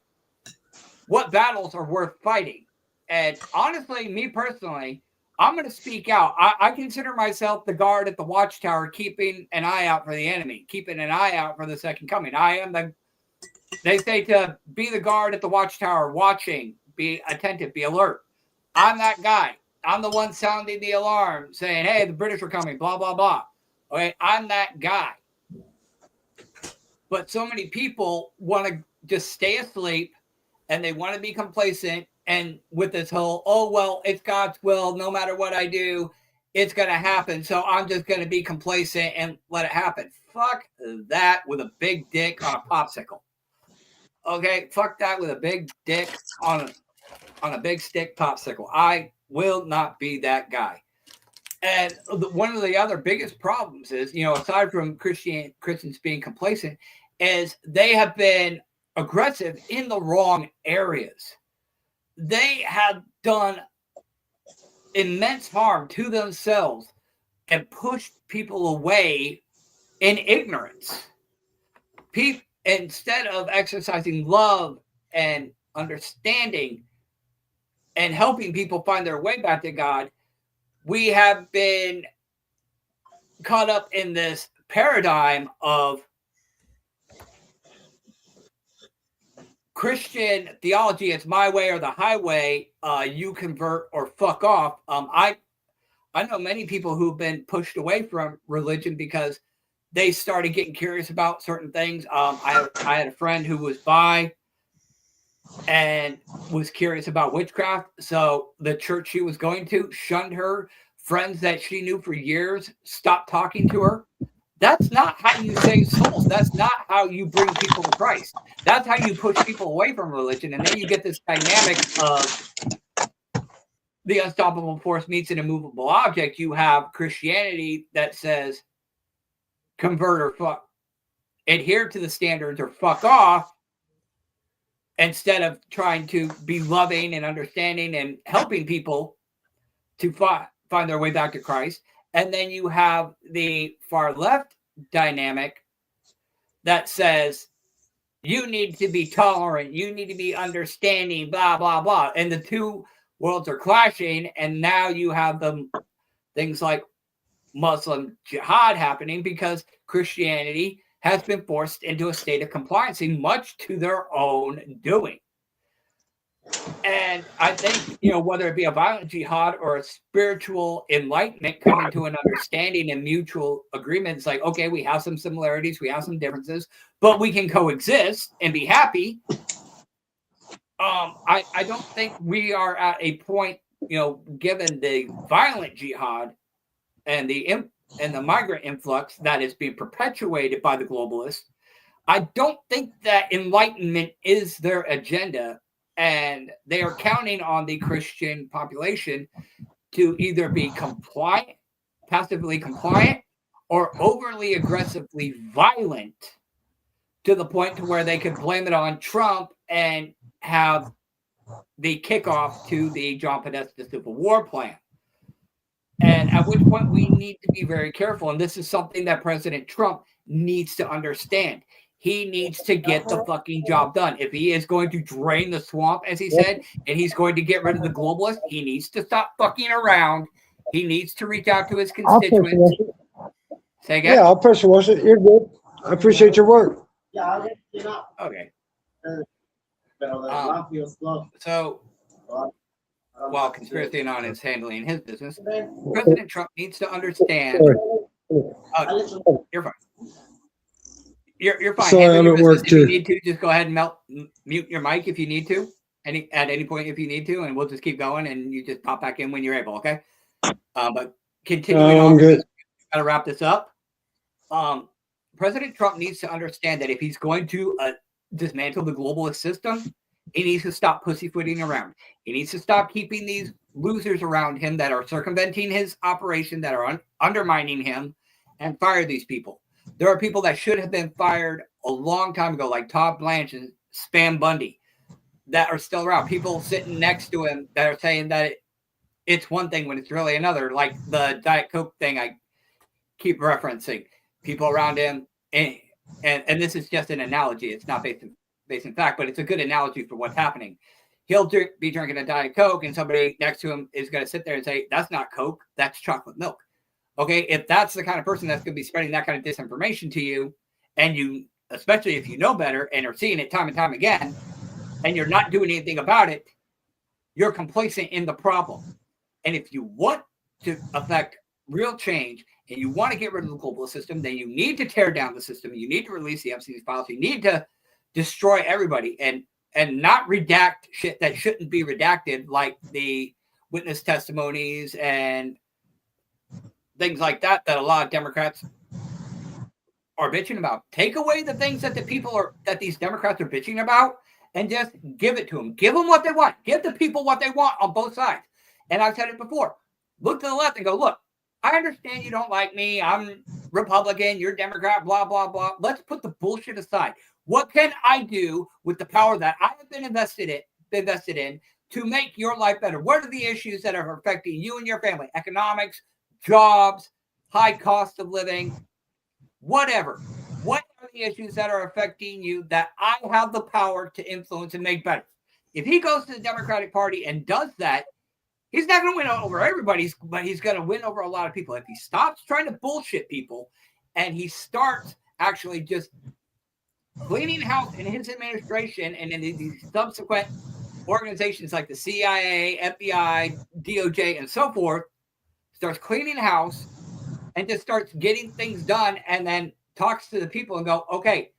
what battles are worth fighting. And honestly, me personally, I'm going to speak out. I consider myself the guard at the watchtower, keeping an eye out for the enemy, keeping an eye out for the second coming. They say to be the guard at the watchtower, watching, be attentive, be alert. I'm that guy. I'm the one sounding the alarm, saying, hey, the British are coming, blah, blah, blah. Okay, I'm that guy. But so many people want to just stay asleep, and they want to be complacent, and with this whole, oh, well, it's God's will, no matter what I do, it's going to happen, so I'm just going to be complacent and let it happen. Fuck that with a big dick on a popsicle. Okay, fuck that with a big dick on a big stick popsicle. I will not be that guy. And one of the other biggest problems is, aside from Christians being complacent, is they have been aggressive in the wrong areas. They have done immense harm to themselves and pushed people away in ignorance. Instead of exercising love and understanding and helping people find their way back to God, we have been caught up in this paradigm of Christian theology. It's my way or the highway. You convert or fuck off. I know many people who've been pushed away from religion because they started getting curious about certain things. I had a friend who was bi and was curious about witchcraft. So the church she was going to shunned her. Friends that she knew for years stopped talking to her. That's not how you save souls. That's not how you bring people to Christ. That's how you push people away from religion. And then you get this dynamic of the unstoppable force meets an immovable object. You have Christianity that says convert or fuck, adhere to the standards or fuck off, instead of trying to be loving and understanding and helping people to find their way back to Christ. And then you have the far left dynamic that says you need to be tolerant, you need to be understanding, blah, blah, blah. And the two worlds are clashing. And now you have things like Muslim Jihad happening because Christianity has been forced into a state of compliancy, much to their own doing. And I think, whether it be a violent jihad or a spiritual enlightenment, coming to an understanding and mutual agreement, it's like, okay, we have some similarities, we have some differences, but we can coexist and be happy. I don't think we are at a point, given the violent jihad and the migrant influx that is being perpetuated by the globalists, I don't think that enlightenment is their agenda. And they are counting on the Christian population to either be compliant, passively compliant, or overly aggressively violent to the point to where they could blame it on Trump and have the kickoff to the John Podesta Civil War plan. And at which point we need to be very careful. And this is something that President Trump needs to understand. He needs to get the fucking job done. If he is going to drain the swamp, as he said, and he's going to get rid of the globalists, he needs to stop fucking around. He needs to reach out to his constituents. Say again? Yeah, I'll pressure wash it. You're good. I appreciate your work. Okay. So, while Conspiracy Anon is handling his business, President Trump needs to understand. You're fine. You're fine. Sorry, Handle I'm your at work business. If you too. need to, just go ahead and mute your mic if you need to. At any point if you need to, and we'll just keep going, and you just pop back in when you're able. Okay. But continuing I'm on, good. got to wrap this up. President Trump needs to understand that if he's going to dismantle the globalist system, he needs to stop pussyfooting around. He needs to stop keeping these losers around him that are circumventing his operation, that are undermining him, and fire these people. There are people that should have been fired a long time ago, like Todd Blanche and Spam Bundy, that are still around. People sitting next to him that are saying that it's one thing when it's really another, like the Diet Coke thing I keep referencing. People around him, and this is just an analogy. It's not based in fact, but it's a good analogy for what's happening. He'll be drinking a Diet Coke, and somebody next to him is going to sit there and say, "That's not Coke, that's chocolate milk." Okay, if that's the kind of person that's going to be spreading that kind of disinformation to you, and you, especially if you know better and are seeing it time and time again, and you're not doing anything about it, you're complacent in the problem. And if you want to affect real change and you want to get rid of the global system, then you need to tear down the system. You need to release the Epstein files. You need to destroy everybody and not redact shit that shouldn't be redacted, like the witness testimonies and things like that a lot of Democrats are bitching about. Take away the things that these Democrats are bitching about and just give it to them. Give them what they want. Give the people what they want on both sides. And I've said it before. Look to the left and go, look, I understand you don't like me. I'm Republican. You're Democrat, blah, blah, blah. Let's put the bullshit aside. What can I do with the power that I have been invested in to make your life better? What are the issues that are affecting you and your family? Economics, jobs, high cost of living, whatever. What are the issues that are affecting you that I have the power to influence and make better? If he goes to the Democratic Party and does that, he's not going to win over everybody, but he's going to win over a lot of people. If he stops trying to bullshit people and he starts actually just cleaning house in his administration and in these subsequent organizations like the CIA, FBI, DOJ, and so forth, starts cleaning house and just starts getting things done, and then talks to the people and go, okay,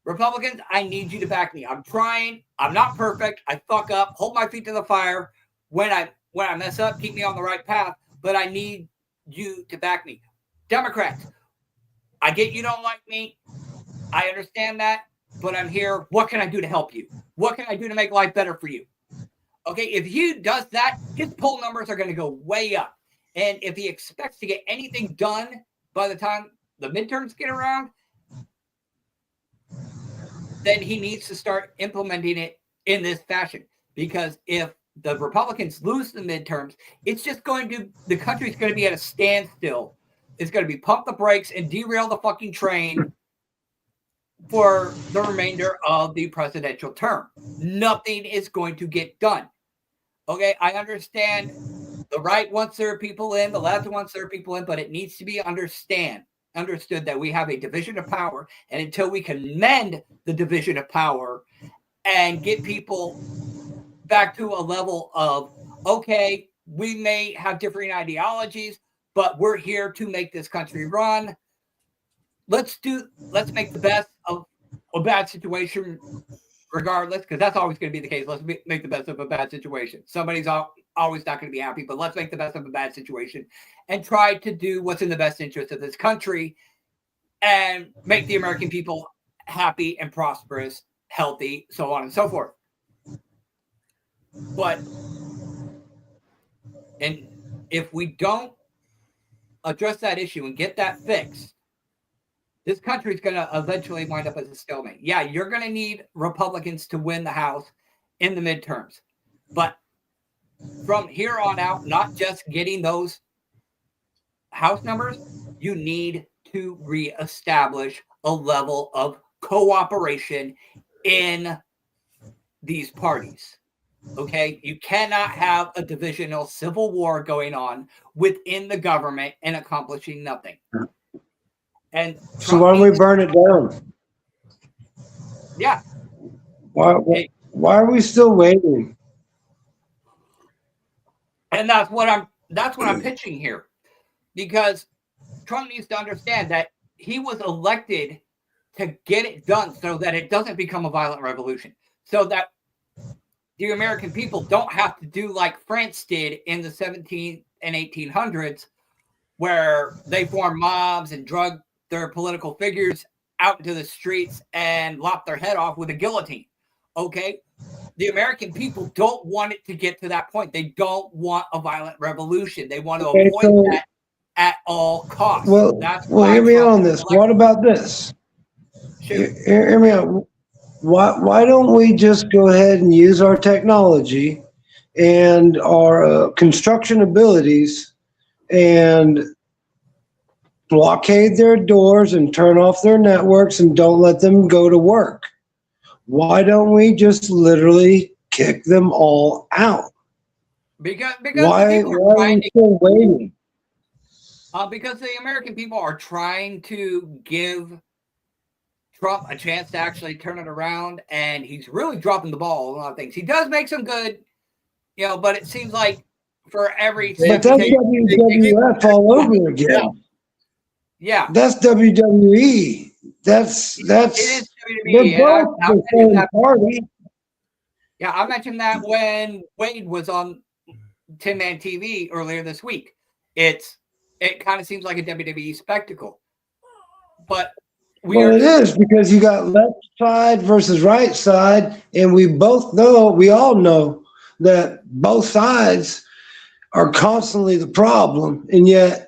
Republicans, I need you to back me. I'm trying. I'm not perfect. I fuck up. Hold my feet to the fire. When I mess up, keep me on the right path, but I need you to back me. Democrats, I get you don't like me. I understand that, but I'm here. What can I do to help you? What can I do to make life better for you? Okay, if he does that, his poll numbers are going to go way up. And if he expects to get anything done by the time the midterms get around, then he needs to start implementing it in this fashion. Because if the Republicans lose the midterms, the country's going to be at a standstill. It's going to be pump the brakes and derail the fucking train for the remainder of the presidential term. Nothing is going to get done. Okay, I understand the right wants their people in, the left wants their people in, but it needs to be understood that we have a division of power, and until we can mend the division of power and get people back to a level of, okay, we may have differing ideologies, but we're here to make this country run. Let's make the best of a bad situation regardless, because that's always going to be the case. Let's make the best of a bad situation. Somebody's always not going to be happy, but let's make the best of a bad situation and try to do what's in the best interest of this country and make the American people happy and prosperous, healthy, so on and so forth. But and if we don't address that issue and get that fixed, this country is going to eventually wind up as a stalemate. Yeah, you're going to need Republicans to win the House in the midterms. But from here on out, not just getting those House numbers, you need to reestablish a level of cooperation in these parties. Okay? You cannot have a divisional civil war going on within the government and accomplishing nothing. And so why don't we burn it down? Yeah. Why are we still waiting? And that's what I'm pitching here, because Trump needs to understand that he was elected to get it done so that it doesn't become a violent revolution, so that the American people don't have to do like France did in the 17th and 1800s, where they formed mobs and drug their political figures out into the streets and lopped their head off with a guillotine. Okay? The American people don't want it to get to that point. They don't want a violent revolution. They want to avoid that at all costs. Well, hear me on this. What about this? Hear me out. Why don't we just go ahead and use our technology and our construction abilities and blockade their doors and turn off their networks and don't let them go to work? Why don't we just literally kick them all out? Because why are we still waiting? Because the American people are trying to give Trump a chance to actually turn it around, and he's really dropping the ball on a lot of things. He does make some good, but it seems like for every but that's WWF all over again. Yeah, that's WWE. That's it is WWE. They're both the same party. Yeah, I mentioned that when Wade was on Tin Man TV earlier this week. It kind of seems like a WWE spectacle, but it is, because you got left side versus right side, and we all know that both sides are constantly the problem, and yet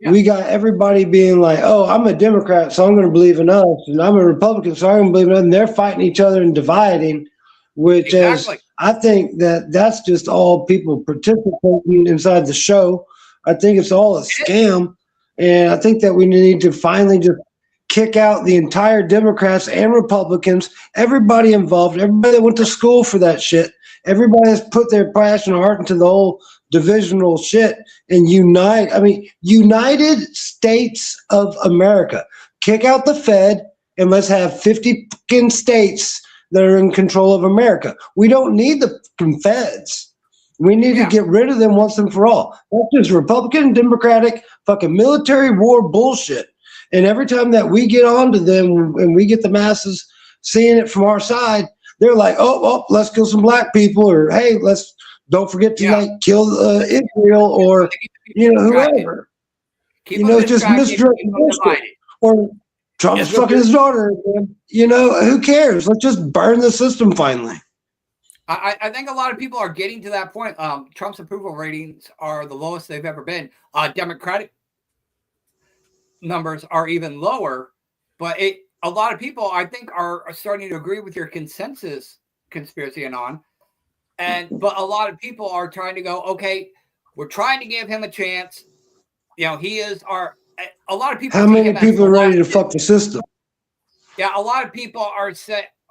we got everybody being like, "Oh, I'm a Democrat, so I'm going to believe in us," and I'm a Republican, so I'm going to believe in us, and they're fighting each other and dividing, which is, I think that's just all people participating inside the show. I think it's all a scam, and I think that we need to finally just kick out the entire Democrats and Republicans, everybody involved, everybody that went to school for that shit, everybody that's put their passion and heart into the whole divisional shit, and unite. I mean, United States of America. Kick out the Fed, and let's have 50 fucking states that are in control of America. We don't need the fucking feds. We need to get rid of them once and for all. That's just Republican, Democratic, fucking military war bullshit. And every time that we get onto them and we get the masses seeing it from our side, they're like, oh, let's kill some black people, or hey, don't forget to kill Israel, or whoever. Just misdirected, or Trump's fucking his daughter. Who cares? Let's just burn the system finally. I think a lot of people are getting to that point. Trump's approval ratings are the lowest they've ever been. Democratic numbers are even lower, but a lot of people, I think, are starting to agree with your consensus conspiracy anon. But a lot of people are trying to go, okay, we're trying to give him a chance. He is a lot of people. How many people are ready to fuck the system? Yeah, a lot of people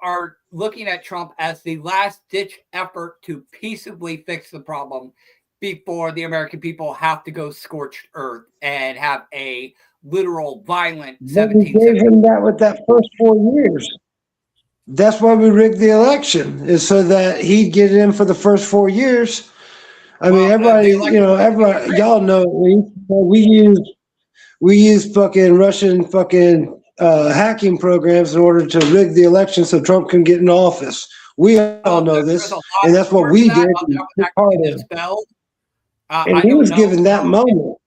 are looking at Trump as the last ditch effort to peaceably fix the problem before the American people have to go scorched earth and have a literal violent 17th We gave him that with that first 4 years. That's why we rigged the election, is so that he'd get it in for the first 4 years. I mean, everybody, y'all know we use fucking Russian fucking hacking programs in order to rig the election so Trump can get in office. We all know this, and that's what we did. And he was given that moment.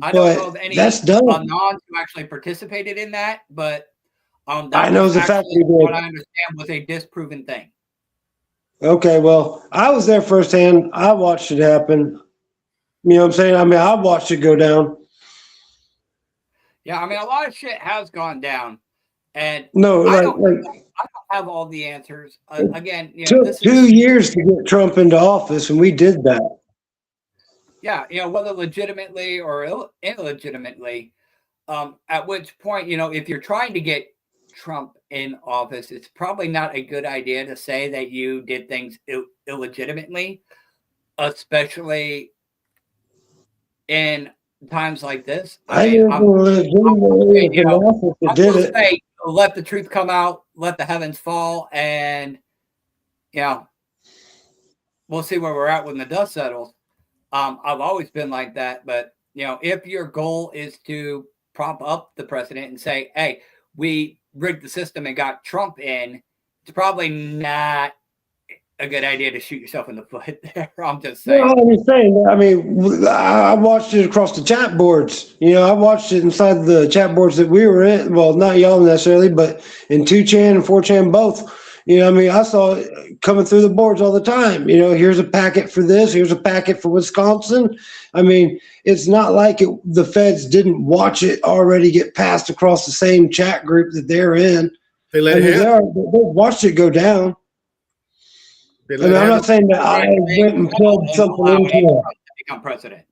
I don't know of any anons who actually participated in that, but I know the fact what I understand was a disproven thing. Okay, well, I was there firsthand. I watched it happen. You know what I'm saying? I mean, I watched it go down. Yeah, I mean, a lot of shit has gone down, and I don't have all the answers. Again, it took 2 years to get Trump into office, and we did that. Yeah, whether legitimately or illegitimately, at which point, if you're trying to get Trump in office, it's probably not a good idea to say that you did things illegitimately, especially in times like this. I will say, let the truth come out, let the heavens fall, and we'll see where we're at when the dust settles. I've always been like that, but if your goal is to prop up the president and say, hey, we rigged the system and got Trump in, it's probably not a good idea to shoot yourself in the foot there. I'm just saying. Well, I'm saying, I mean, I watched it across the chat boards. I watched it inside the chat boards that we were in. Well, not y'all necessarily, but in 2chan and 4chan both. I mean, I saw it coming through the boards all the time. Here's a packet for this. Here's a packet for Wisconsin. I mean, it's not like the feds didn't watch it already get passed across the same chat group that they're in. They let it happen. They watched it go down. They I let mean, it I'm happen. not saying that I went and plugged something into it. To become president.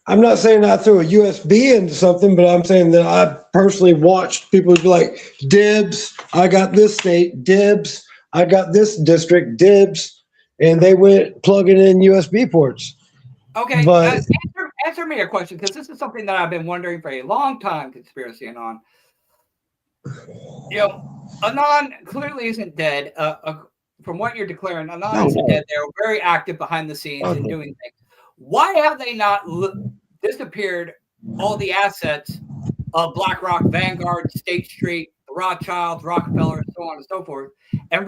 I'm not saying that I threw a USB into something, but I'm saying that I personally watched people be like, dibs, I got this state, dibs, I got this district, dibs, and they went plugging in USB ports. Okay, But answer me a question, because this is something that I've been wondering for a long time, Conspiracy Anon. Anon clearly isn't dead. From what you're declaring, Anon isn't dead. They're very active behind the scenes and doing things. Why have they not disappeared all the assets of BlackRock, Vanguard, State Street, the Rothschilds, Rockefeller, so on and so forth, and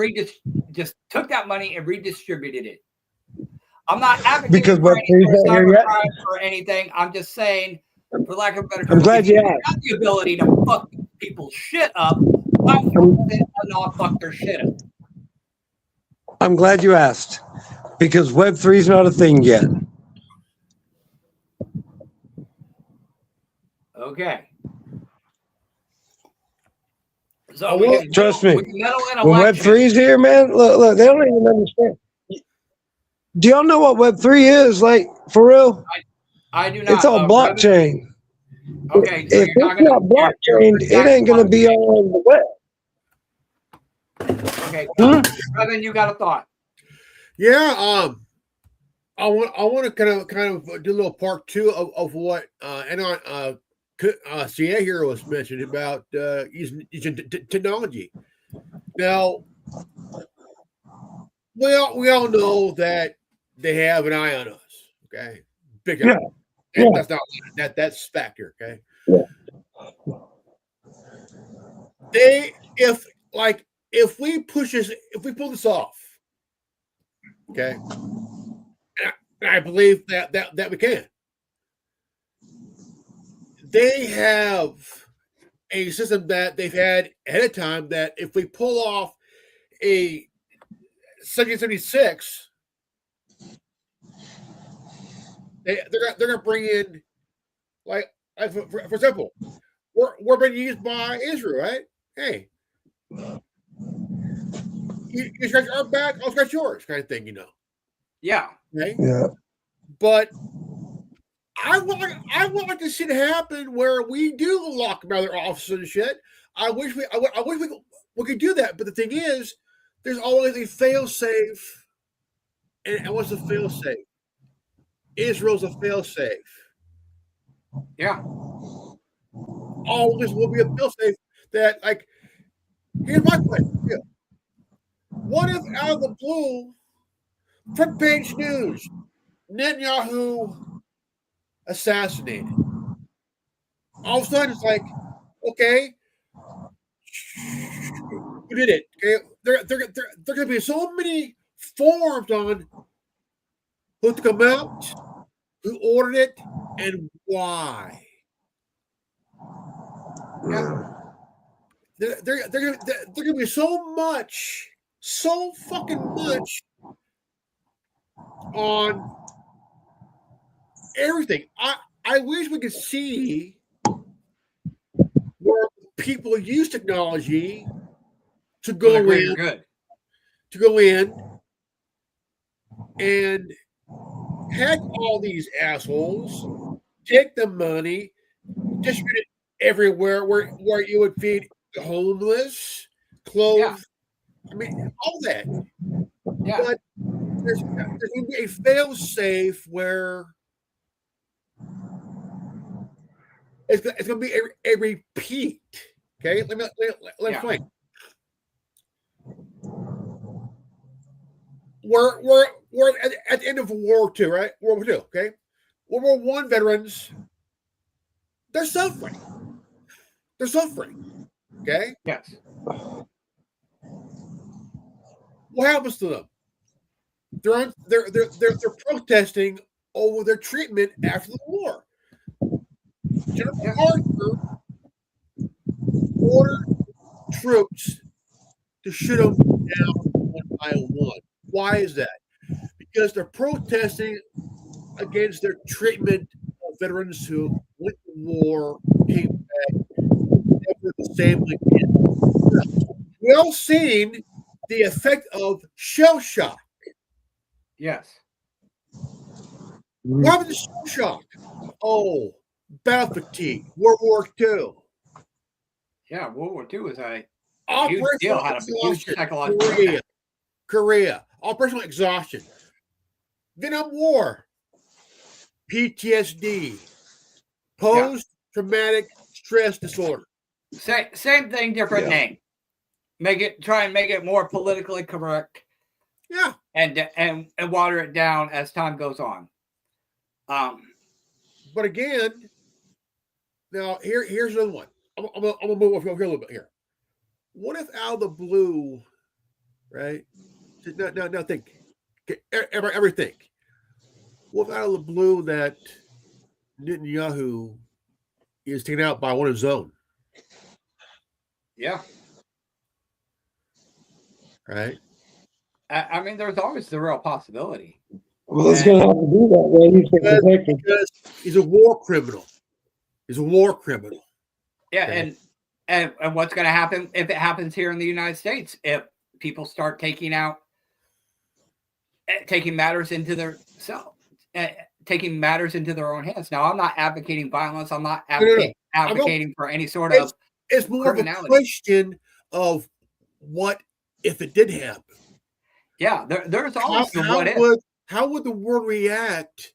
just took that money and redistributed it? I'm not advocating for any cybercrime or anything. I'm just saying, for lack of a better term, I'm glad you asked. have the ability to fuck people's shit up. Why won't they not fuck their shit up? I'm glad you asked, because Web3 is not a thing yet. Okay. So trust me. we can meddle in When election. Web3 is here, man, look, they don't even understand. Do y'all know what Web3 is? Like, for real? I do not. It's all blockchain. Okay. So If you're it's not blockchain, it ain't going to be on the web. Okay. Brother, you got a thought? Yeah. I want to kind of do a little part two of what CA here was mentioning about using technology. Now, we all know that they have an eye on us. Okay, big eye. Yeah. That's not that's factor. Okay. Yeah. If we pull this off, okay, and I believe that we can. They have a system that they've had ahead of time that if we pull off a 1776, they're gonna bring in like for example, we're being used by Israel, right? Hey, you scratch our back, I'll scratch yours, kind of thing, Yeah. Okay? Yeah. But I would like to see it happen where we do lock them out of their offices and shit. I wish we could do that, but the thing is, there's always a fail safe. And what's a fail safe? Israel's a fail safe. Yeah. Always will be a fail safe. That like, here's my question. Yeah. What if out of the blue, front page news, Netanyahu assassinated? All of a sudden, it's like, okay, who did it? Okay, there going to be so many forms on who to come out, who ordered it, and why. Yeah. There going to be so fucking much on everything. I wish we could see where people use technology to go in and hack all these assholes, take the money, distribute it everywhere where you would feed the homeless, clothes. Yeah. I mean, all that. Yeah. But there's going to be a fail safe where it's going to be a repeat. Okay, let me explain. We're at the end of World War II, right? World War II, okay? World War I veterans, they're suffering. Okay? Yes. What happens to them? They're protesting over their treatment after the war. General Yeah. MacArthur ordered troops to shoot them down one by one. Why is that? Because they're protesting against their treatment of veterans who went to war, came back, never the same again. We all seen the effect of shell shock. Yes. What happened to shell shock? Oh, battle fatigue, World War II. Yeah. World War II was a huge Operational deal. Had a huge exhaustion. psychological Korea. Operational exhaustion. Vietnam War. PTSD. Post-traumatic stress disorder. Same thing, different name. Try and make it more politically correct. Yeah. And water it down as time goes on. But again, now here's another one. I'm gonna move over here a little bit here. What if out of the blue, right? Now think. Ever think. What if out of the blue that Netanyahu is taken out by one of his own? Yeah. Right? I mean, there's always the real possibility. Well, it's going to have to do that way. Because he's a war criminal. He's a war criminal. Yeah, Okay. and what's going to happen if it happens here in the United States? If people start taking matters into their taking matters into their own hands. Now, I'm not advocating violence. I'm not advocating for any sort of. It's more of a question of what if it did happen. Yeah, there's always the what if. How would the world react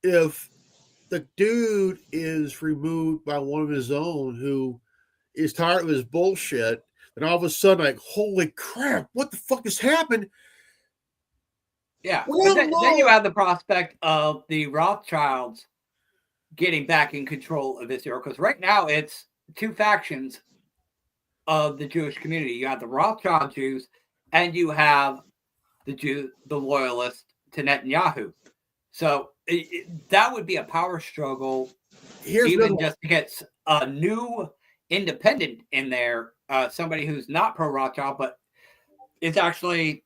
if the dude is removed by one of his own who is tired of his bullshit, and all of a sudden, like, holy crap, what the fuck has happened? Yeah. Then you have the prospect of the Rothschilds getting back in control of Israel, because right now it's two factions of the Jewish community. You have the Rothschild Jews, and you have the loyalists to Netanyahu. So that would be a power struggle, even just to get a new independent in there, somebody who's not pro-Rothschild, but is actually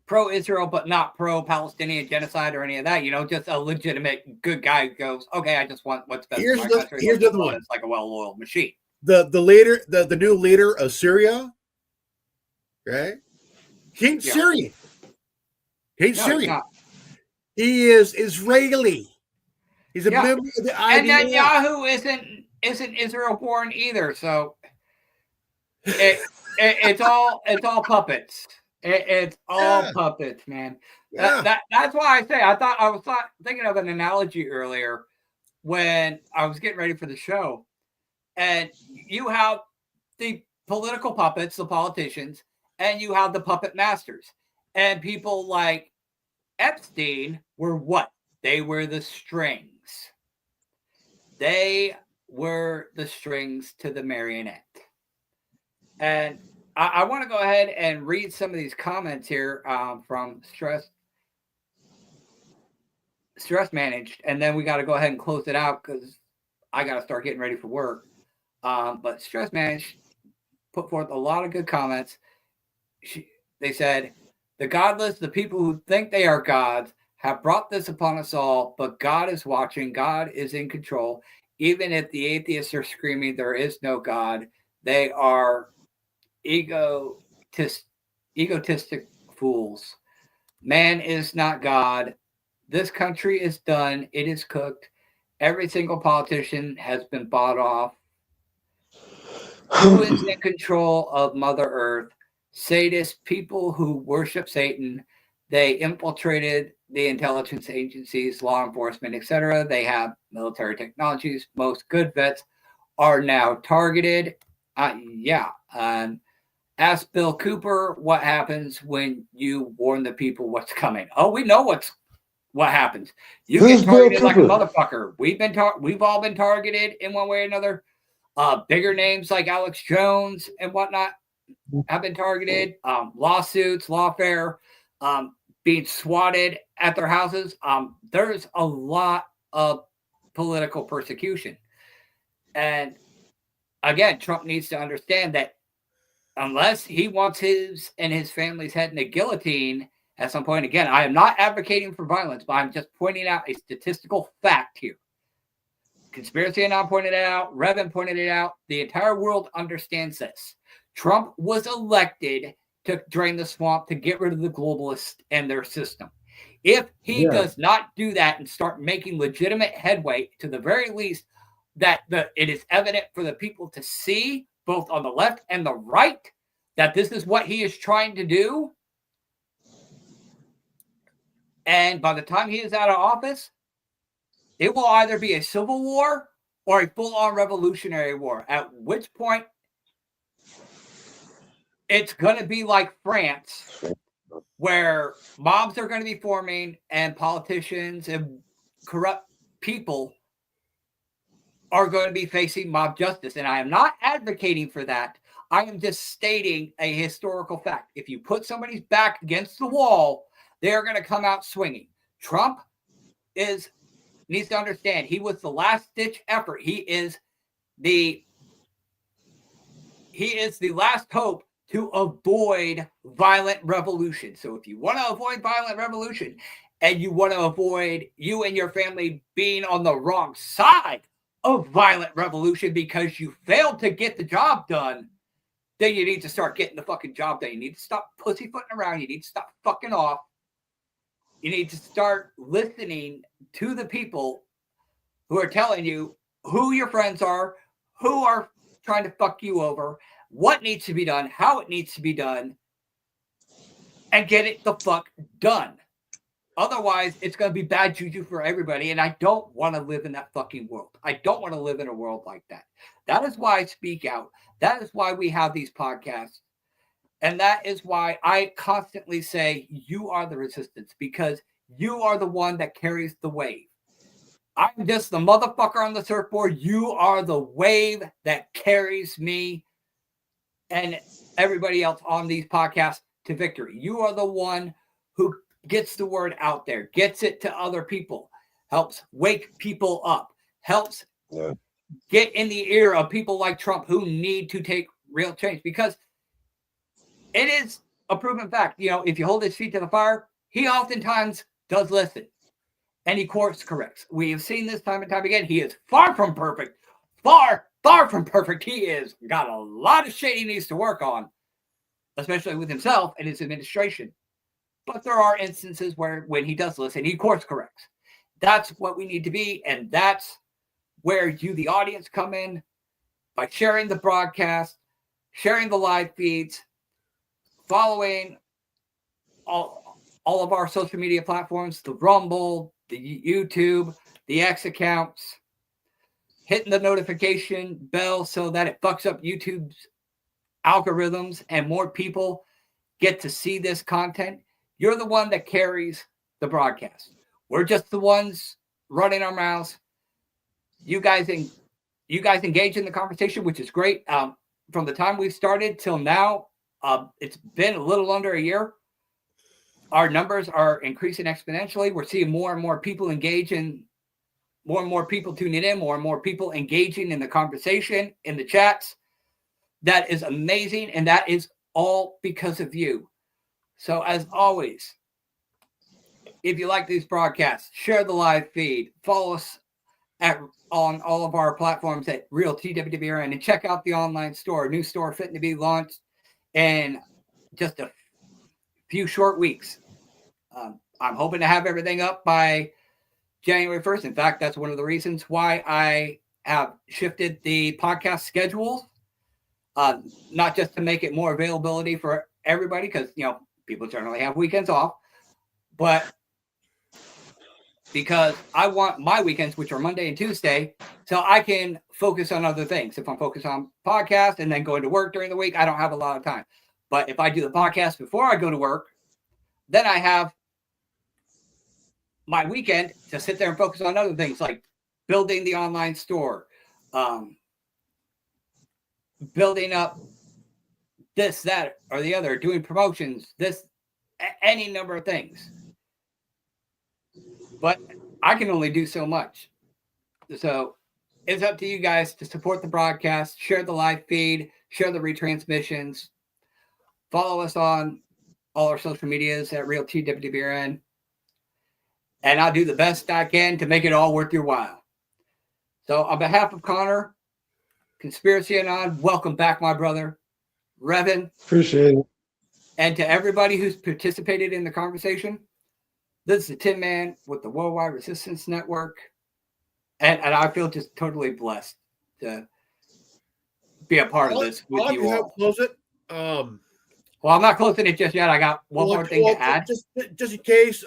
pro-Israel, but not pro-Palestinian genocide or any of that. Just a legitimate good guy who goes, okay, I just want what's best for my country. Here's the other one. It's like a well-oiled machine. The new leader of Syria, right? He ain't Syrian. Syrian. He is Israeli. He's a member of the IDF. And Netanyahu isn't Israel born either. So it's all puppets. It's all puppets, man. Yeah. That's why I say I was thinking of an analogy earlier when I was getting ready for the show, and you have the political puppets, the politicians, and you have the puppet masters, and people like Epstein were what? They were the strings. They were the strings to the marionette. And I want to go ahead and read some of these comments here from Stress Managed, and then we got to go ahead and close it out because I got to start getting ready for work. But Stress Managed put forth a lot of good comments. They said, the godless, the people who think they are gods, have brought this upon us all, but God is watching. God is in control. Even if the atheists are screaming there is no God, they are egotistic fools. Man is not God. This country is done. It is cooked. Every single politician has been bought off. Who is in control of Mother Earth? Sadists, people who worship Satan. They infiltrated the intelligence agencies, law enforcement, etc. They have military technologies. Most good vets are now targeted. Ask Bill Cooper what happens when you warn the people what's coming. Oh, we know what happens. You get targeted like a motherfucker. We've all been targeted in one way or another. Bigger names like Alex Jones and whatnot have been targeted. Lawsuits, lawfare, being swatted at their houses. There's a lot of political persecution. And again, Trump needs to understand that unless he wants his and his family's head in a guillotine at some point, again, I am not advocating for violence, but I'm just pointing out a statistical fact here. Conspiracy Anon pointed it out. Revan pointed it out. The entire world understands this. Trump was elected to drain the swamp, to get rid of the globalists and their system. If he does not do that and start making legitimate headway, to the very least, that it is evident for the people to see, both on the left and the right, that this is what he is trying to do. And by the time he is out of office, it will either be a civil war or a full-on revolutionary war, at which point it's going to be like France, where mobs are going to be forming and politicians and corrupt people are going to be facing mob justice. And I am not advocating for that. I am just stating a historical fact. If you put somebody's back against the wall, they're going to come out swinging. Trump needs to understand he was the last-ditch effort. He is the last hope to avoid violent revolution. So if you want to avoid violent revolution and you want to avoid you and your family being on the wrong side of violent revolution because you failed to get the job done, then you need to start getting the fucking job done. You need to stop pussyfooting around. You need to stop fucking off. You need to start listening to the people who are telling you who your friends are, who are trying to fuck you over, what needs to be done, how it needs to be done, and get it the fuck done. Otherwise, it's going to be bad juju for everybody, and I don't want to live in that fucking world. I don't want to live in a world like that. That is why I speak out. That is why we have these podcasts. And that is why I constantly say you are the resistance, because you are the one that carries the wave. I'm just the motherfucker on the surfboard. You are the wave that carries me and everybody else on these podcasts to victory. You are the one who gets the word out there, gets it to other people, helps wake people up, helps get in the ear of people like Trump who need to take real change, because it is a proven fact. You know, if you hold his feet to the fire, he oftentimes does listen and he course corrects. We have seen this time and time again. He is far from perfect, far from perfect. He is got a lot of shit he needs to work on, especially with himself and his administration. But there are instances where when he does listen, he course corrects. That's what we need to be. And that's where you, the audience, come in by sharing the broadcast, sharing the live feeds, following all of our social media platforms, the Rumble, the YouTube, the X accounts, hitting the notification bell so that it fucks up YouTube's algorithms and more people get to see this content. You're the one that carries the broadcast. We're just the ones running our mouths. You guys engage in the conversation, which is great. From the time we started till now, it's been a little under a year. Our numbers are increasing exponentially. We're seeing more and more people engage in, more and more people tuning in, more and more people engaging in the conversation, in the chats. That is amazing, and that is all because of you. So as always, if you like these broadcasts, share the live feed, follow us on all of our platforms at Real TWWRN, and check out the online store. New store fitting to be launched in just a few short weeks. I'm hoping to have everything up by January 1st. In fact, that's one of the reasons why I have shifted the podcast schedule, not just to make it more availability for everybody, because, you know, people generally have weekends off, but because I want my weekends, which are Monday and Tuesday, so I can focus on other things. If I'm focused on podcast and then going to work during the week, I don't have a lot of time. But if I do the podcast before I go to work, then I have my weekend to sit there and focus on other things like building the online store, building up this, that, or the other, doing promotions, any number of things. But I can only do so much. So it's up to you guys to support the broadcast, share the live feed, share the retransmissions, follow us on all our social medias at Real TWBRN. And I'll do the best I can to make it all worth your while. So on behalf of Connor, Conspiracy Anon, welcome back, my brother. Revan. Appreciate it. And to everybody who's participated in the conversation, this is the Tin Man with the Worldwide Resistance Network. And I feel just totally blessed to be a part of this with you all. Close it. Well, I'm not closing it just yet. I got one more thing to add. Just in case,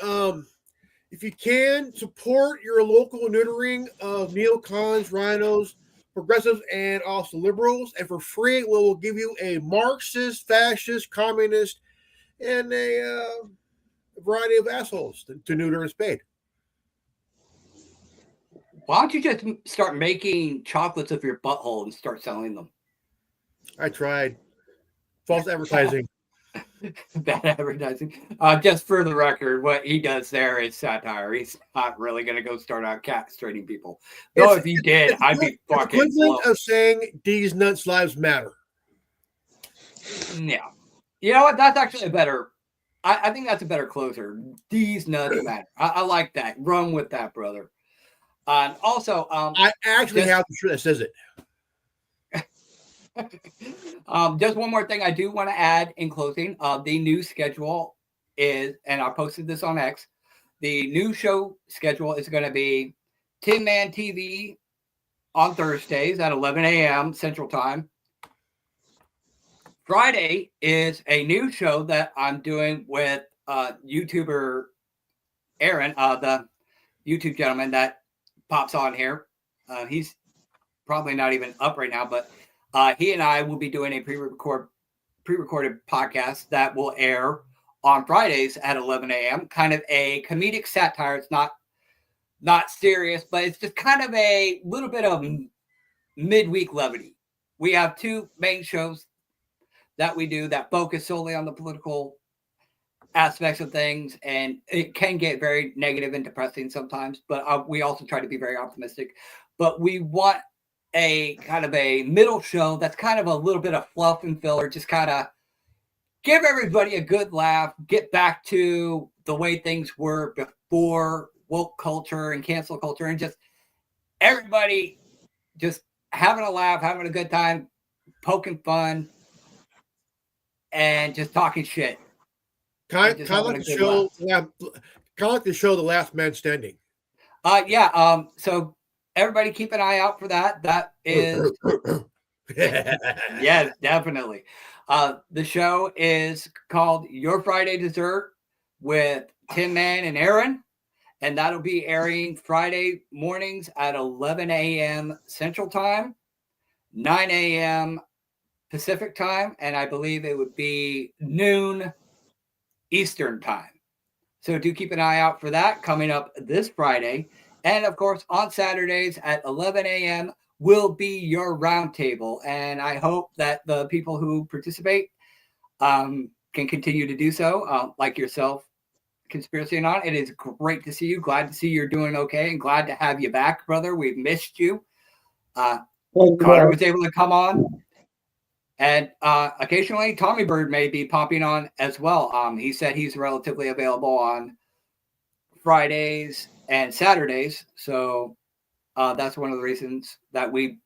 if you can, support your local neutering of neocons, rhinos, progressives, and also liberals. And for free, we'll give you a Marxist, fascist, communist, and a variety of assholes to neuter and spade. Why don't you just start making chocolates of your butthole and start selling them? I tried. False advertising. Bad advertising. Just for the record, what he does there is satire. He's not really going to go start out castrating people. Though if he did, I'd be fucking equivalent of saying these nuts lives matter. Yeah. You know what? That's actually a better. I think that's a better closer. These nuts matter. I like that. Run with that, brother. And also, I actually have the shirt that says it. Just one more thing I do want to add in closing. The new schedule is, and I posted this on X, the new show schedule is going to be Tin Man TV on Thursdays at 11 a.m. Central Time. Friday is a new show that I'm doing with YouTuber Aaron, the YouTube gentleman that pops on here. He's probably not even up right now, but he and I will be doing a pre-recorded podcast that will air on Fridays at 11 a.m. Kind of a comedic satire. It's not serious, but it's just kind of a little bit of midweek levity. We have two main shows that we do that focus solely on the political aspects of things, and it can get very negative and depressing sometimes, but we also try to be very optimistic. But we want a kind of a middle show that's kind of a little bit of fluff and filler, just kind of give everybody a good laugh, get back to the way things were before woke culture and cancel culture, and just everybody just having a laugh, having a good time, poking fun, and just talking shit. Kind of like the show, The Last Man Standing. So everybody keep an eye out for that. That is, yes, definitely. The show is called Your Friday Dessert with Tin Man and Aaron, and that'll be airing Friday mornings at 11 a.m. Central Time, 9 a.m. Pacific Time, and I believe it would be noon Eastern Time. So do keep an eye out for that coming up this Friday. And of course, on Saturdays at 11 a.m. will be your roundtable. And I hope that the people who participate can continue to do so, like yourself, Conspiracy Anon. It is great to see you. Glad to see you're doing okay, and glad to have you back, brother. We've missed you. Connor was able to come on. And occasionally, Tommy Bird may be popping on as well. He said he's relatively available on Fridays and Saturdays. So that's one of the reasons that we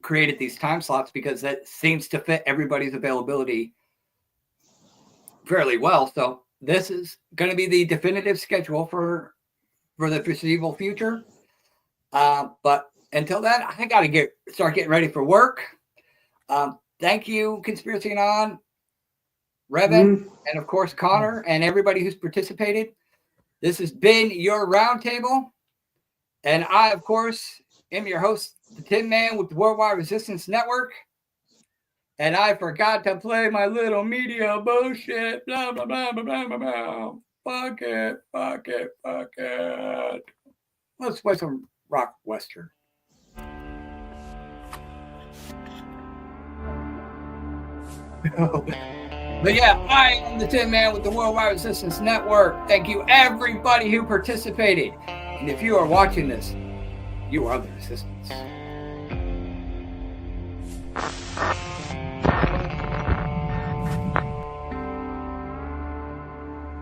created these time slots, because that seems to fit everybody's availability fairly well. So this is going to be the definitive schedule for the foreseeable future. But until then, I got to start getting ready for work. Thank you, Conspiracy Anon, Revan, and of course, Connor, and everybody who's participated. This has been your roundtable. And I, of course, am your host, the Tin Man with the Worldwide Resistance Network. And I forgot to play my little media bullshit. Blah, blah, blah, blah, blah, blah, blah. Fuck it, fuck it, fuck it. Let's play some rock western. But yeah, I am the Tin Man with the Worldwide Resistance Network. Thank you, everybody who participated. And if you are watching this, you are the resistance.